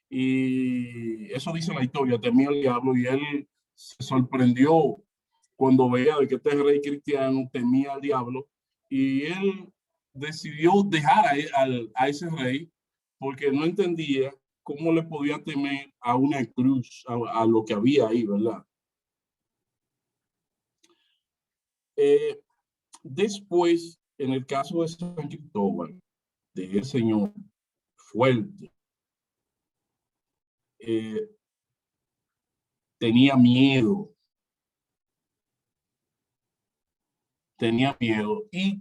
Y eso dice la historia, temía al diablo, y él se sorprendió cuando veía de que este rey cristiano temía al diablo, y él decidió dejar a ese rey porque no entendía cómo le podía temer a una cruz, a lo que había ahí, ¿verdad? Después, en el caso de San Cristóbal, de el señor fuerte, tenía miedo, y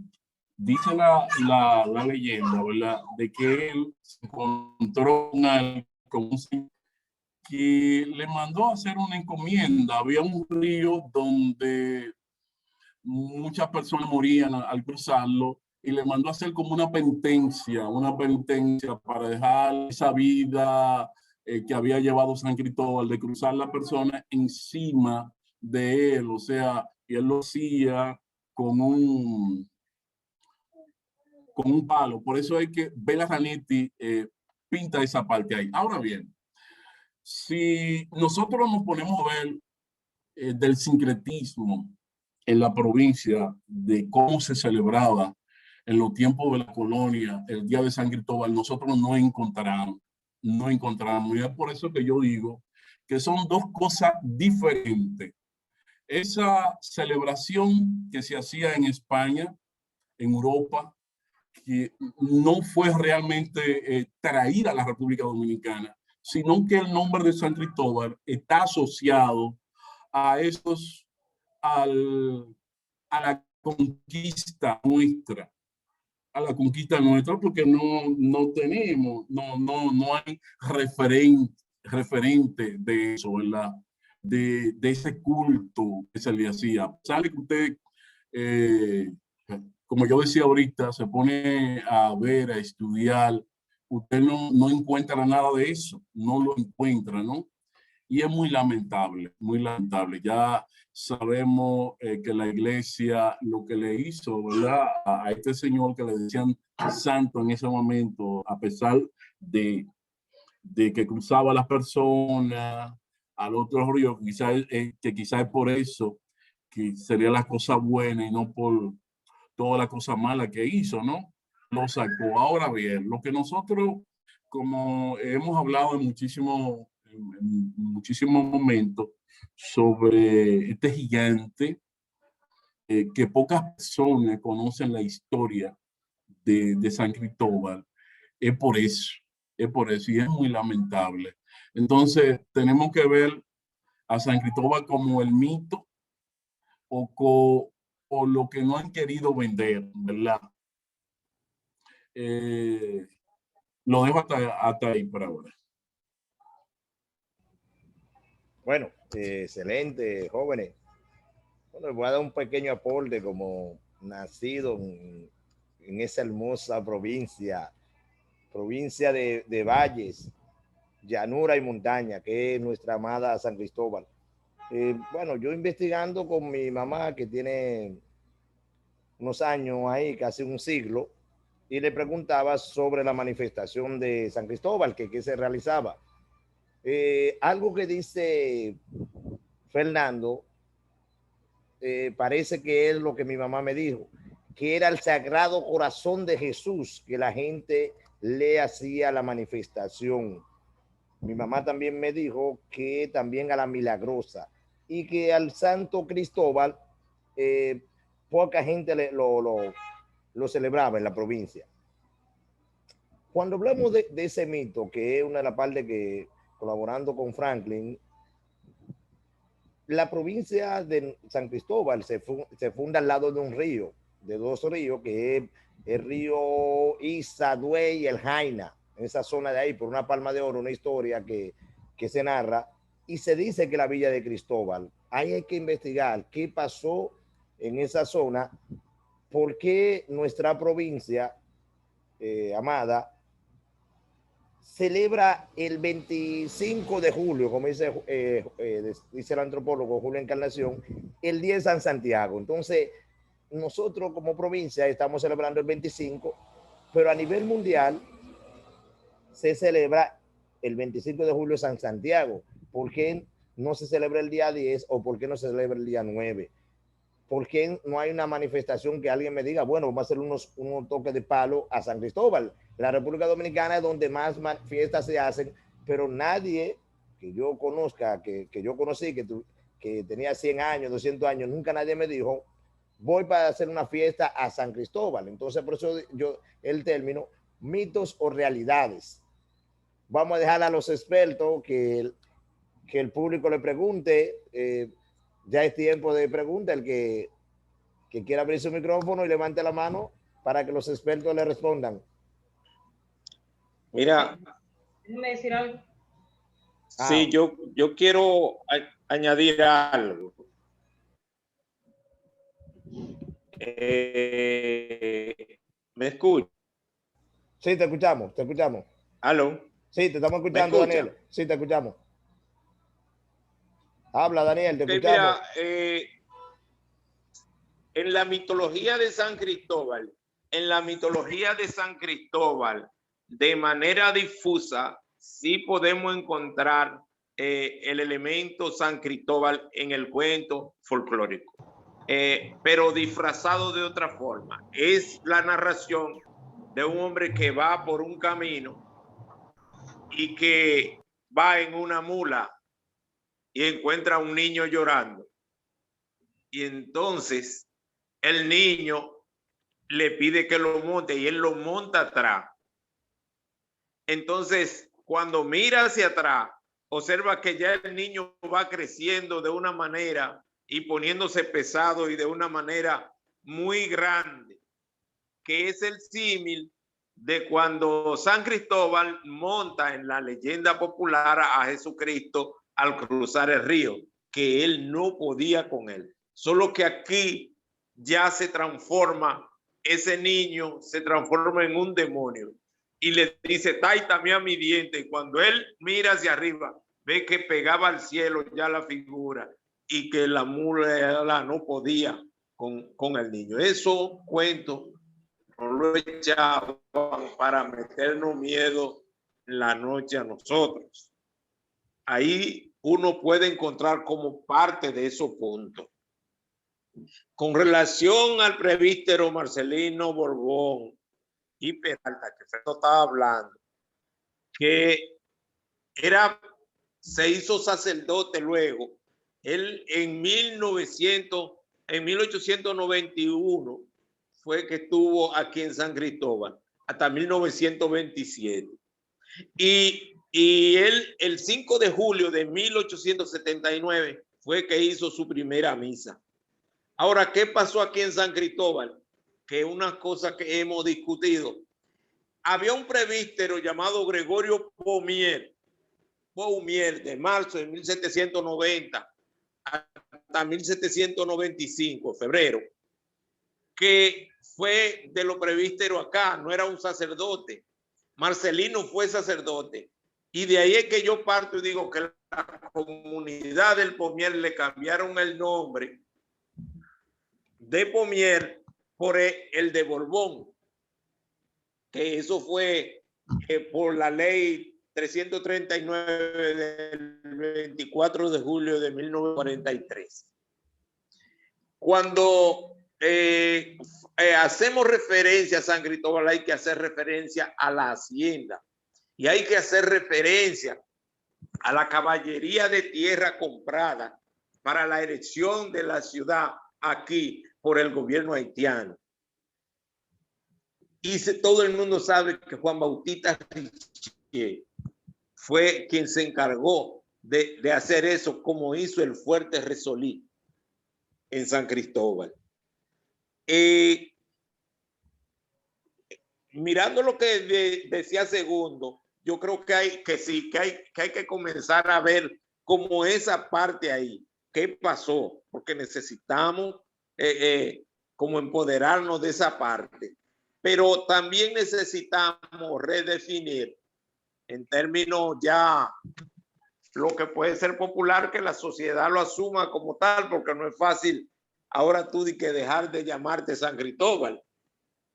dice la leyenda, ¿verdad?, de que él se encontró con un señor que le mandó a hacer una encomienda. Había un río donde muchas personas morían al cruzarlo, y le mandó a hacer como una penitencia para dejar esa vida que había llevado San Cristóbal, de cruzar la persona encima de él, o sea, y él lo hacía con un palo. Por eso hay que Bela Ranetti pinta esa parte ahí. Ahora bien, si nosotros nos ponemos a ver del sincretismo en la provincia, de cómo se celebraba en los tiempos de la colonia el día de San Cristóbal, nosotros no encontramos. Y es por eso que yo digo que son dos cosas diferentes. Esa celebración que se hacía en España, en Europa, que no fue realmente traída a la República Dominicana, sino que el nombre de San Cristóbal está asociado a esos, a la conquista nuestra, porque no tenemos, no hay referente de eso, ¿verdad? De ese culto que se le hacía. Sale que usted, como yo decía ahorita, se pone a ver, a estudiar, usted no encuentra nada de eso, no lo encuentra, ¿no? Y es muy lamentable, muy lamentable. Ya sabemos que la iglesia lo que le hizo, ¿verdad?, a este señor que le decían santo en ese momento, a pesar de que cruzaba a las personas al otro río, que quizás es por eso que sería la cosa buena y no por toda la cosa mala que hizo, ¿no? Lo sacó. Ahora bien, lo que nosotros, como hemos hablado en muchísimos momentos sobre este gigante, que pocas personas conocen la historia de San Cristóbal, es por eso, y es muy lamentable. Entonces, tenemos que ver a San Cristóbal como el mito, o lo que no han querido vender, ¿verdad? Lo dejo hasta ahí por ahora. Bueno, excelente, jóvenes. Bueno, les voy a dar un pequeño aporte como nacido en esa hermosa provincia de valles, llanura y montaña, que es nuestra amada San Cristóbal. Bueno, yo investigando con mi mamá, que tiene unos años ahí, casi un siglo, y le preguntaba sobre la manifestación de San Cristóbal, que se realizaba. Algo que dice Fernando, parece que es lo que mi mamá me dijo, que era el Sagrado Corazón de Jesús que la gente le hacía la manifestación. Mi mamá también me dijo que también a la Milagrosa, y que al Santo Cristóbal poca gente lo celebraba en la provincia. Cuando hablamos de ese mito, que es una de las partes que, colaborando con Franklin, la provincia de San Cristóbal se funda al lado de un río, de dos ríos, que es el río Isadue y el Jaina, en esa zona de ahí, por una palma de oro, una historia que se narra, y se dice que la villa de Cristóbal, ahí hay que investigar qué pasó en esa zona, por qué nuestra provincia amada celebra el 25 de julio, como dice el antropólogo Julio Encarnación, el Día de San Santiago. Entonces, nosotros como provincia estamos celebrando el 25, pero a nivel mundial se celebra el 25 de julio San Santiago. ¿Por qué no se celebra el día 10 o por qué no se celebra el día 9? ¿Por qué no hay una manifestación que alguien me diga, bueno, vamos a hacer unos toques de palo a San Cristóbal? La República Dominicana es donde más fiestas se hacen, pero nadie que yo conozca, que yo conocí, que tenía 100 años, 200 años, nunca nadie me dijo, voy para hacer una fiesta a San Cristóbal. Entonces, por eso el término, mitos o realidades. Vamos a dejar a los expertos que el público le pregunte. Ya es tiempo de pregunta. El que quiera abrir su micrófono y levante la mano para que los expertos le respondan. Mira. Déjame decir algo. Sí, yo quiero añadir algo. ¿Me escuchas? Sí, te escuchamos, te escuchamos. ¿Aló? Sí, te estamos escuchando, Daniel. Sí, te escuchamos. Habla, Daniel, te escuchamos. Mira, en la mitología de San Cristóbal, de manera difusa, sí podemos encontrar el elemento San Cristóbal en el cuento folclórico, pero disfrazado de otra forma. Es la narración de un hombre que va por un camino y que va en una mula y encuentra a un niño llorando. Y entonces el niño le pide que lo monte y él lo monta atrás. Entonces, cuando mira hacia atrás, observa que ya el niño va creciendo de una manera y poniéndose pesado y de una manera muy grande, que es el símil de cuando San Cristóbal monta en la leyenda popular a Jesucristo al cruzar el río, que él no podía con él. Solo que aquí ya se transforma, ese niño se transforma en un demonio y le dice, táitame a mi diente. Y cuando él mira hacia arriba, ve que pegaba al cielo ya la figura y que la mula no podía con el niño. Eso cuento no lo echaban para meternos miedo en la noche a nosotros. Ahí uno puede encontrar como parte de esos puntos. Con relación al presbítero Marcelino Borbón y Peralta, que Fernando estaba hablando, que se hizo sacerdote luego. Él en 1891 fue que estuvo aquí en San Cristóbal hasta 1927. Y él el 5 de julio de 1879 fue que hizo su primera misa. Ahora, ¿qué pasó aquí en San Cristóbal? Que una cosa que hemos discutido. Había un presbítero llamado Gregorio Paumier de marzo de 1790 hasta 1795, febrero, que fue de los presbíteros acá, no era un sacerdote. Marcelino fue sacerdote. Y de ahí es que yo parto y digo que la comunidad del Paumier le cambiaron el nombre de Paumier por el de Borbón, que eso fue por la ley 339 del 24 de julio de 1943. Cuando hacemos referencia a San Cristóbal, hay que hacer referencia a la hacienda y hay que hacer referencia a la caballería de tierra comprada para la erección de la ciudad aquí por el gobierno haitiano. Y todo el mundo sabe que Juan Bautista Richier fue quien se encargó de hacer eso, como hizo el Fuerte Resolí en San Cristóbal. Mirando lo que decía Segundo, yo creo que hay que comenzar a ver como esa parte ahí, qué pasó, porque necesitamos como empoderarnos de esa parte, pero también necesitamos redefinir en términos ya lo que puede ser popular, que la sociedad lo asuma como tal, porque no es fácil ahora tú de que dejar de llamarte San Cristóbal.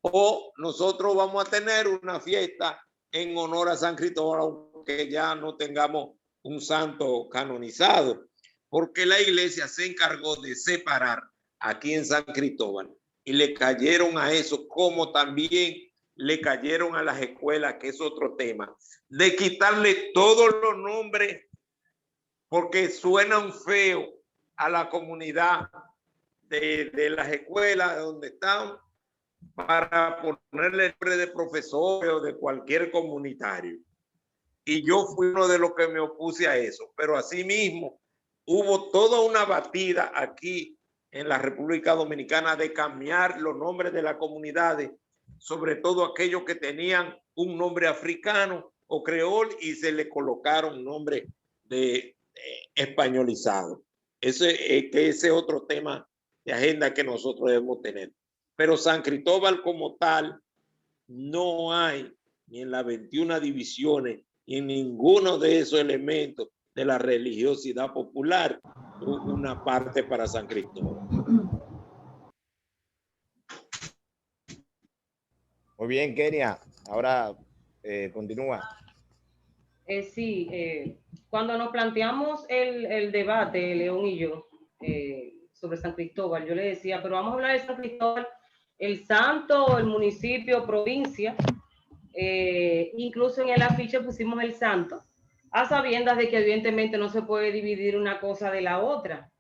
O nosotros vamos a tener una fiesta en honor a San Cristóbal, aunque ya no tengamos un santo canonizado, porque la iglesia se encargó de separar aquí en San Cristóbal y le cayeron a eso, como también le cayeron a las escuelas, que es otro tema, de quitarle todos los nombres porque suenan feo a la comunidad de las escuelas donde están, para ponerle el nombre de profesores o de cualquier comunitario. Y yo fui uno de los que me opuse a eso, pero asimismo hubo toda una batida aquí en la República Dominicana de cambiar los nombres de las comunidades, sobre todo aquellos que tenían un nombre africano o creol y se le colocaron nombre de españolizado. Ese es otro tema de agenda que nosotros debemos tener. Pero San Cristóbal como tal, no hay ni en las 21 divisiones ni en ninguno de esos elementos de la religiosidad popular una parte para San Cristóbal. Muy bien, Kenia. Ahora continúa. Sí, cuando nos planteamos el debate, León y yo, sobre San Cristóbal, yo le decía, pero vamos a hablar de San Cristóbal, el santo, el municipio, provincia, incluso en el afiche pusimos el santo, a sabiendas de que evidentemente no se puede dividir una cosa de la otra.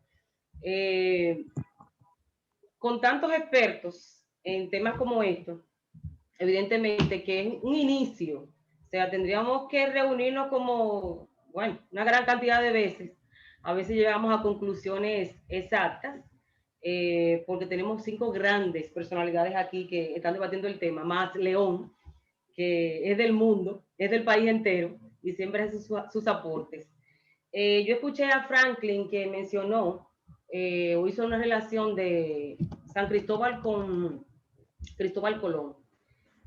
Con tantos expertos en temas como estos, evidentemente que es un inicio, o sea, tendríamos que reunirnos como, bueno, una gran cantidad de veces. A veces llegamos a conclusiones exactas, porque tenemos 5 grandes personalidades aquí que están debatiendo el tema, más León, que es del mundo, es del país entero, y siempre hace sus aportes. Yo escuché a Franklin que mencionó, o hizo una relación de San Cristóbal con Cristóbal Colón.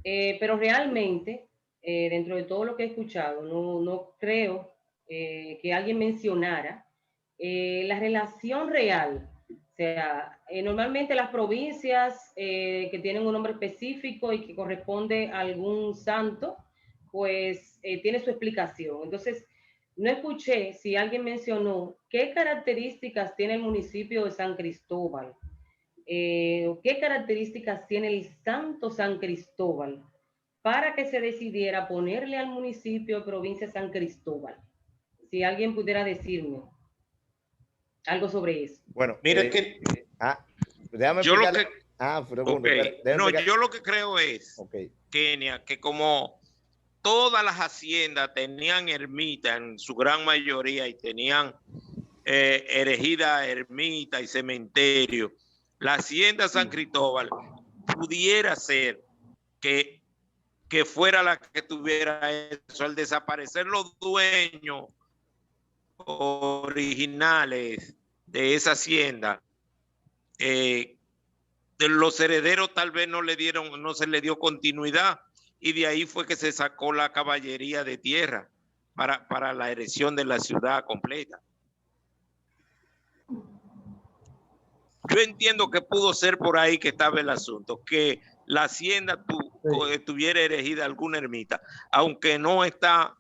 Pero realmente, dentro de todo lo que he escuchado, no creo que alguien mencionara la relación real. O sea, normalmente las provincias que tienen un nombre específico y que corresponde a algún santo, pues tiene su explicación. Entonces, no escuché si alguien mencionó qué características tiene el municipio de San Cristóbal. ¿Qué características tiene el santo San Cristóbal para que se decidiera ponerle al municipio de provincia San Cristóbal? Si alguien pudiera decirme algo sobre eso. Bueno, mire que déjame yo explicarle. Yo lo que creo es, Kenia, que como todas las haciendas tenían ermita en su gran mayoría y tenían erigida ermita y cementerio, la hacienda San Cristóbal pudiera ser que fuera la que tuviera eso. Al desaparecer los dueños originales de esa hacienda, de los herederos tal vez no se le dio continuidad, y de ahí fue que se sacó la caballería de tierra para la erección de la ciudad completa. Yo entiendo que pudo ser por ahí que estaba el asunto, que la hacienda tuviera erigida alguna ermita, aunque no está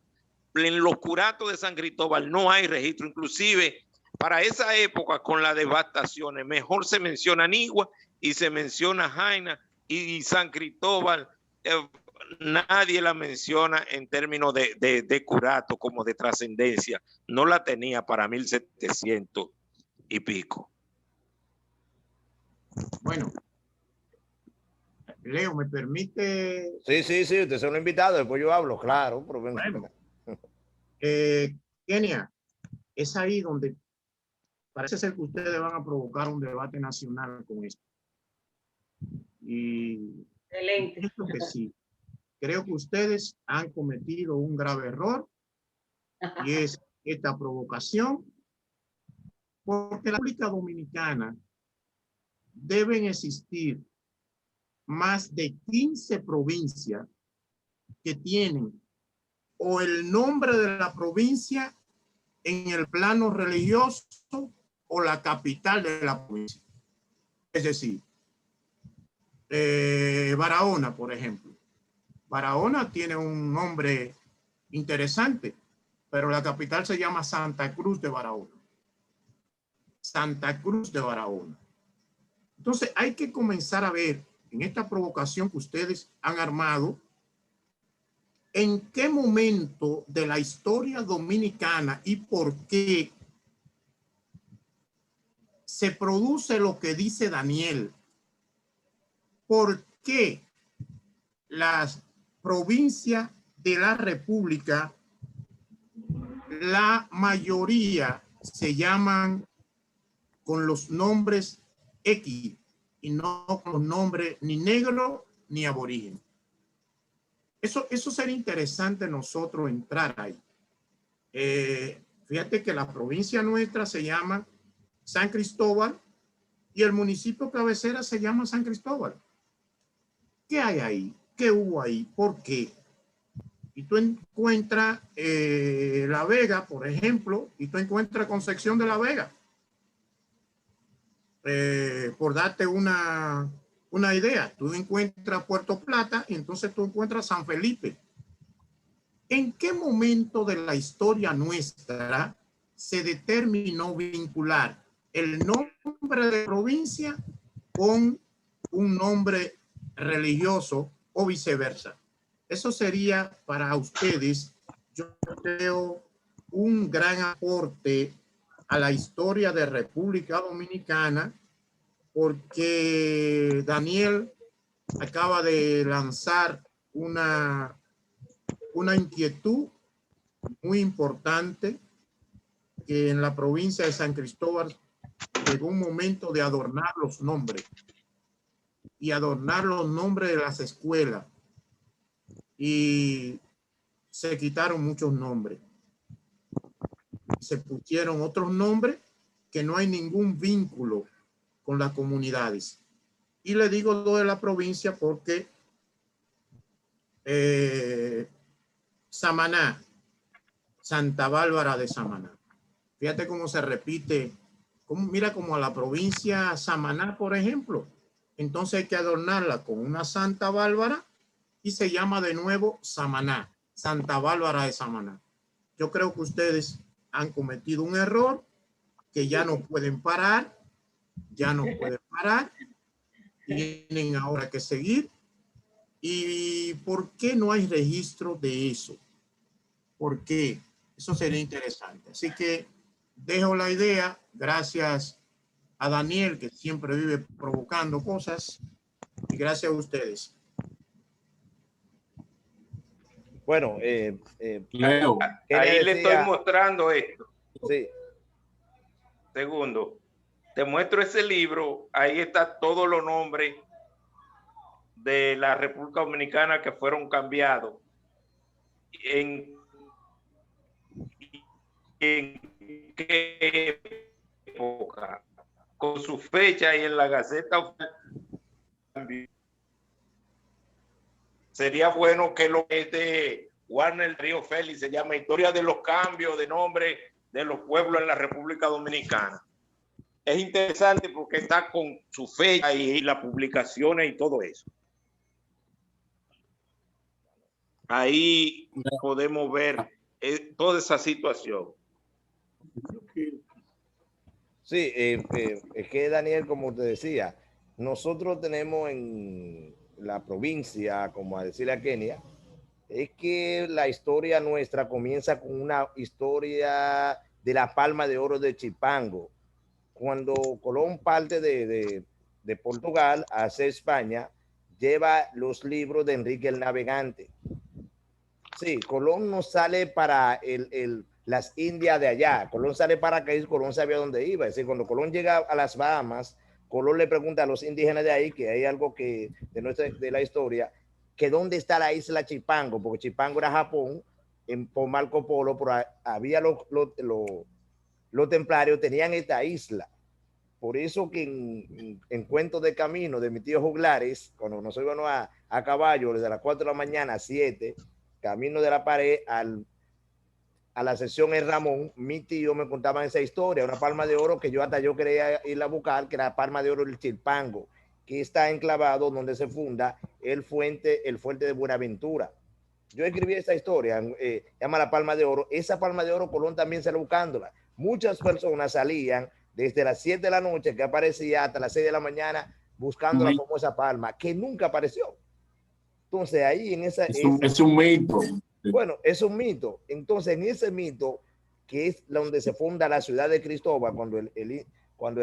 en los curatos de San Cristóbal, no hay registro. Inclusive para esa época, con las devastaciones, mejor se menciona Anigua y se menciona Jaina, y San Cristóbal nadie la menciona en términos de curato como de trascendencia. No la tenía para 1700 y pico. Bueno, Leo, ¿me permite? Sí, usted es un invitado, después yo hablo, claro. Pero bueno, Kenia, es ahí donde parece ser que ustedes van a provocar un debate nacional con esto. Y excelente. Esto que sí, creo que ustedes han cometido un grave error, y es esta provocación, porque la República Dominicana deben existir más de 15 provincias que tienen o el nombre de la provincia en el plano religioso o la capital de la provincia. Es decir, Barahona, por ejemplo. Barahona tiene un nombre interesante, pero la capital se llama Santa Cruz de Barahona. Santa Cruz de Barahona. Entonces hay que comenzar a ver en esta provocación que ustedes han armado, en qué momento de la historia dominicana y por qué se produce lo que dice Daniel. ¿Por qué las provincias de la República, la mayoría se llaman con los nombres X y no con los nombres ni negro ni aborigen? Eso sería interesante nosotros entrar ahí. Fíjate que la provincia nuestra se llama San Cristóbal y el municipio cabecera se llama San Cristóbal. ¿Qué hay ahí? ¿Qué hubo ahí? ¿Por qué? Y tú encuentras La Vega, por ejemplo, y tú encuentras Concepción de la Vega. Por darte una idea, tú encuentras Puerto Plata y entonces tú encuentras San Felipe. ¿En qué momento de la historia nuestra se determinó vincular el nombre de provincia con un nombre religioso o viceversa? Eso sería para ustedes, yo creo, un gran aporte a la historia de República Dominicana, porque Daniel acaba de lanzar una inquietud muy importante, que en la provincia de San Cristóbal llegó un momento de adornar los nombres y adornar los nombres de las escuelas, y se quitaron muchos nombres, se pusieron otros nombres que no hay ningún vínculo con las comunidades. Y le digo lo de la provincia porque Samaná, Santa Bárbara de Samaná. Fíjate cómo se repite, mira como a la provincia Samaná, por ejemplo. Entonces hay que adornarla con una Santa Bárbara y se llama de nuevo Samaná, Santa Bárbara de Samaná. Yo creo que ustedes han cometido un error que ya no pueden parar, tienen ahora que seguir. ¿Y por qué no hay registro de eso? ¿Por qué? Eso sería interesante. Así que dejo la idea, gracias a Daniel, que siempre vive provocando cosas, y gracias a ustedes. Bueno, Leo. Ahí le estoy mostrando esto. Sí. Segundo, te muestro ese libro. Ahí está todos los nombres de la República Dominicana que fueron cambiados en qué época, con su fecha, y en la Gaceta. Sería bueno que lo que de Warner Río Félix se llama Historia de los cambios de nombre de los pueblos en la República Dominicana. Es interesante porque está con su fecha y las publicaciones y todo eso. Ahí podemos ver toda esa situación. Sí, es que Daniel, como te decía, nosotros tenemos en la provincia, como a decirle a Kenia, es que la historia nuestra comienza con una historia de la Palma de Oro de Chipango. Cuando Colón parte de Portugal hacia España, lleva los libros de Enrique el Navegante. Sí, Colón no sale para las Indias de allá. Colón sale para que Colón sabía dónde iba. Es decir, cuando Colón llega a las Bahamas, Colón le pregunta a los indígenas de ahí, que hay algo que de la historia, que dónde está la isla Chipango, porque Chipango era Japón, por Marco Polo, pero había los templarios tenían esta isla. Por eso que en Cuentos de Camino de mi tío Juglares, cuando nos íbamos a caballo desde las 4 de la mañana a 7, camino de la pared a la sección El Ramón, mi tío me contaba esa historia, una palma de oro que yo quería ir a buscar, que era la palma de oro del Chilpango, que está enclavado donde se funda el fuerte de Buenaventura. Yo escribí esa historia, llama La Palma de Oro. Esa palma de oro Colón también salió buscándola. Muchas personas salían desde las 7 de la noche, que aparecía, hasta las 6 de la mañana, buscando la famosa palma, que nunca apareció. Entonces ahí en esa... Es un mito. Bueno, es un mito. Entonces en ese mito, que es donde se funda la ciudad de Cristóbal, cuando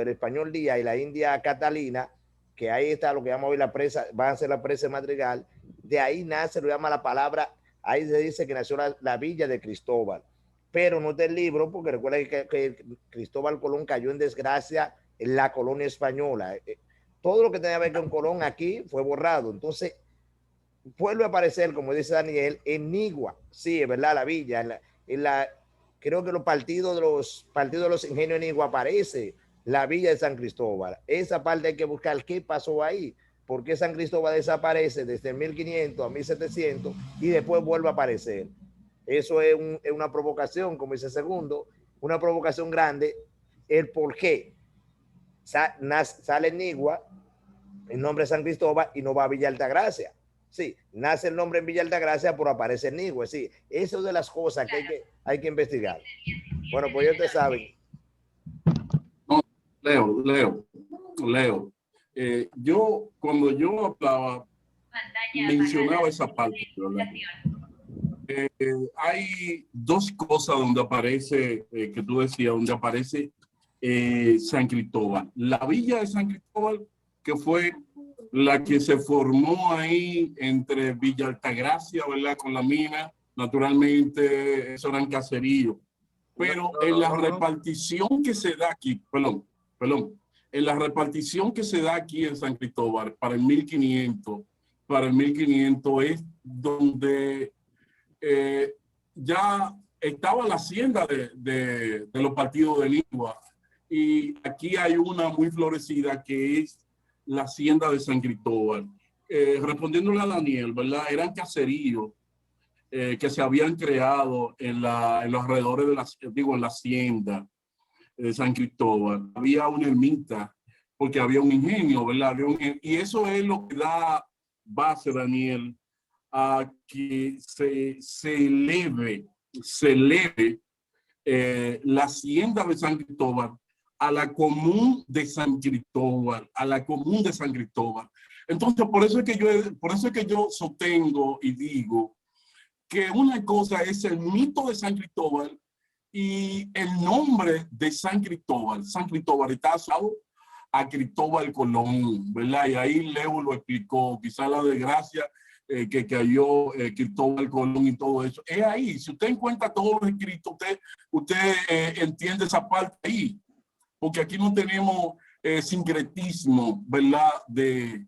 el español Díaz y la india Catalina, que ahí está lo que llamamos hoy la presa, va a ser la presa de Madrigal, de ahí nace, lo llama la palabra, ahí se dice que nació la villa de Cristóbal, pero no es del libro, porque recuerda que Cristóbal Colón cayó en desgracia en la colonia española. Todo lo que tenía que ver con Colón aquí fue borrado. Entonces vuelve a aparecer, como dice Daniel, en Nigua. Sí, es verdad, la villa, creo que los partidos de los ingenios en Nigua aparece la villa de San Cristóbal. Esa parte hay que buscar qué pasó ahí, por qué San Cristóbal desaparece desde 1500 a 1700 y después vuelve a aparecer. Eso es una provocación, como dice Segundo, una provocación grande, el por qué sale en Nigua el nombre de San Cristóbal y no va a Villa Altagracia. Sí, nace el nombre en Villa Altagracia, pero aparece en Nigua. Sí, eso es de las cosas que hay que investigar. Bueno, pues ya ustedes saben. Leo. Yo, cuando yo hablaba, mencionaba esa parte, ¿verdad? Hay dos cosas donde aparece, que tú decías, donde aparece San Cristóbal. La villa de San Cristóbal, que fue la que se formó ahí entre Villa Altagracia, ¿verdad? Con la mina, naturalmente, eso eran caseríos. Pero en la repartición que se da aquí, en la repartición que se da aquí en San Cristóbal para el 1500 es donde ya estaba la hacienda de los partidos de Nigua, y aquí hay una muy florecida que es la hacienda de San Cristóbal. Respondiéndole a Daniel, ¿verdad? Eran caseríos que se habían creado en los alrededores en la hacienda de San Cristóbal. Había una ermita, porque había un ingenio, ¿verdad? Y eso es lo que da base, Daniel, a que se eleve la hacienda de San Cristóbal a la común de San Cristóbal, Entonces, por eso es que yo sostengo y digo que una cosa es el mito de San Cristóbal y el nombre de San Cristóbal. San Cristóbal está asociado a Cristóbal Colón, ¿verdad? Y ahí Leo lo explicó, quizá la desgracia que cayó Cristóbal Colón y todo eso. Es ahí, si usted encuentra todos los escritos, usted entiende esa parte ahí, porque aquí no tenemos sincretismo, ¿verdad? De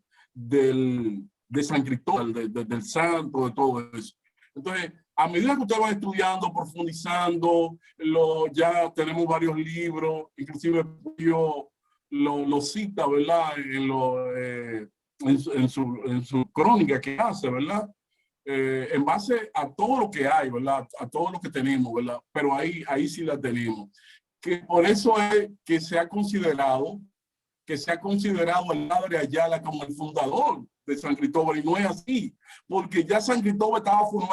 San Cristóbal, del santo, de todo eso. Entonces, a medida que usted va estudiando, profundizando, ya tenemos varios libros, inclusive yo lo cita, ¿verdad? En su crónica que hace, ¿verdad? En base a todo lo que hay, ¿verdad? A todo lo que tenemos, ¿verdad? Pero ahí sí la tenemos. Que por eso es que se ha considerado el padre Ayala como el fundador de San Cristóbal, y no es así, porque ya San Cristóbal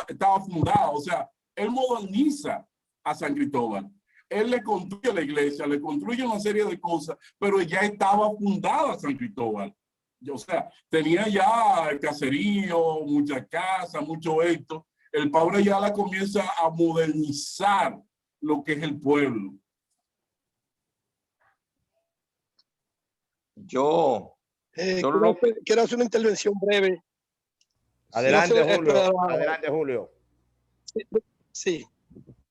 estaba fundado. O sea, él moderniza a San Cristóbal, él le construye la iglesia, le construye una serie de cosas, pero ya estaba fundada San Cristóbal. O sea, tenía ya el caserío, muchas casas, mucho esto. El padre Ayala comienza a modernizar lo que es el pueblo. Quiero hacer una intervención breve. Adelante, Julio. Adelante, Julio. Sí.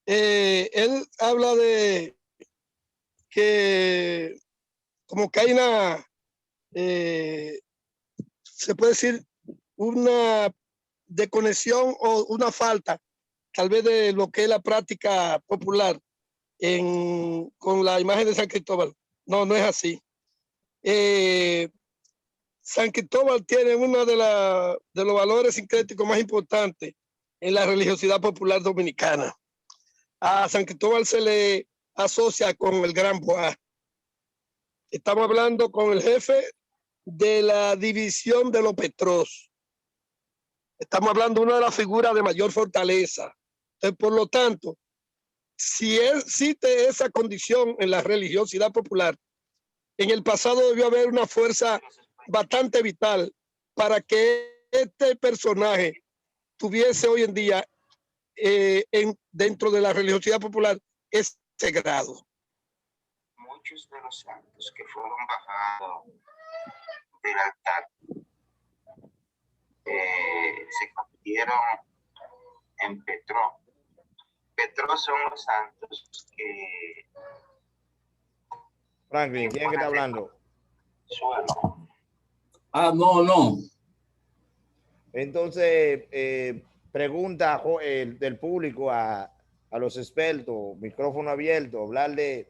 Él habla de que como que hay se puede decir, una desconexión o una falta, tal vez, de lo que es la práctica popular con la imagen de San Cristóbal. No, no es así. San Cristóbal tiene uno de los valores sincréticos más importantes en la religiosidad popular dominicana. A San Cristóbal se le asocia con el Gran Bois. Estamos hablando con el jefe de la división de los Petros. Estamos hablando de una de las figuras de mayor fortaleza. Entonces, por lo tanto, si existe esa condición en la religiosidad popular, en el pasado debió haber una fuerza bastante vital para que este personaje tuviese hoy en día dentro de la religiosidad popular ese grado. Muchos de los santos que fueron bajados del altar se convirtieron en Petro. Petro son los santos que... Franklin, ¿quién es que está hablando? Suelo. Ah, no. Entonces, pregunta del público a los expertos, micrófono abierto, hablarle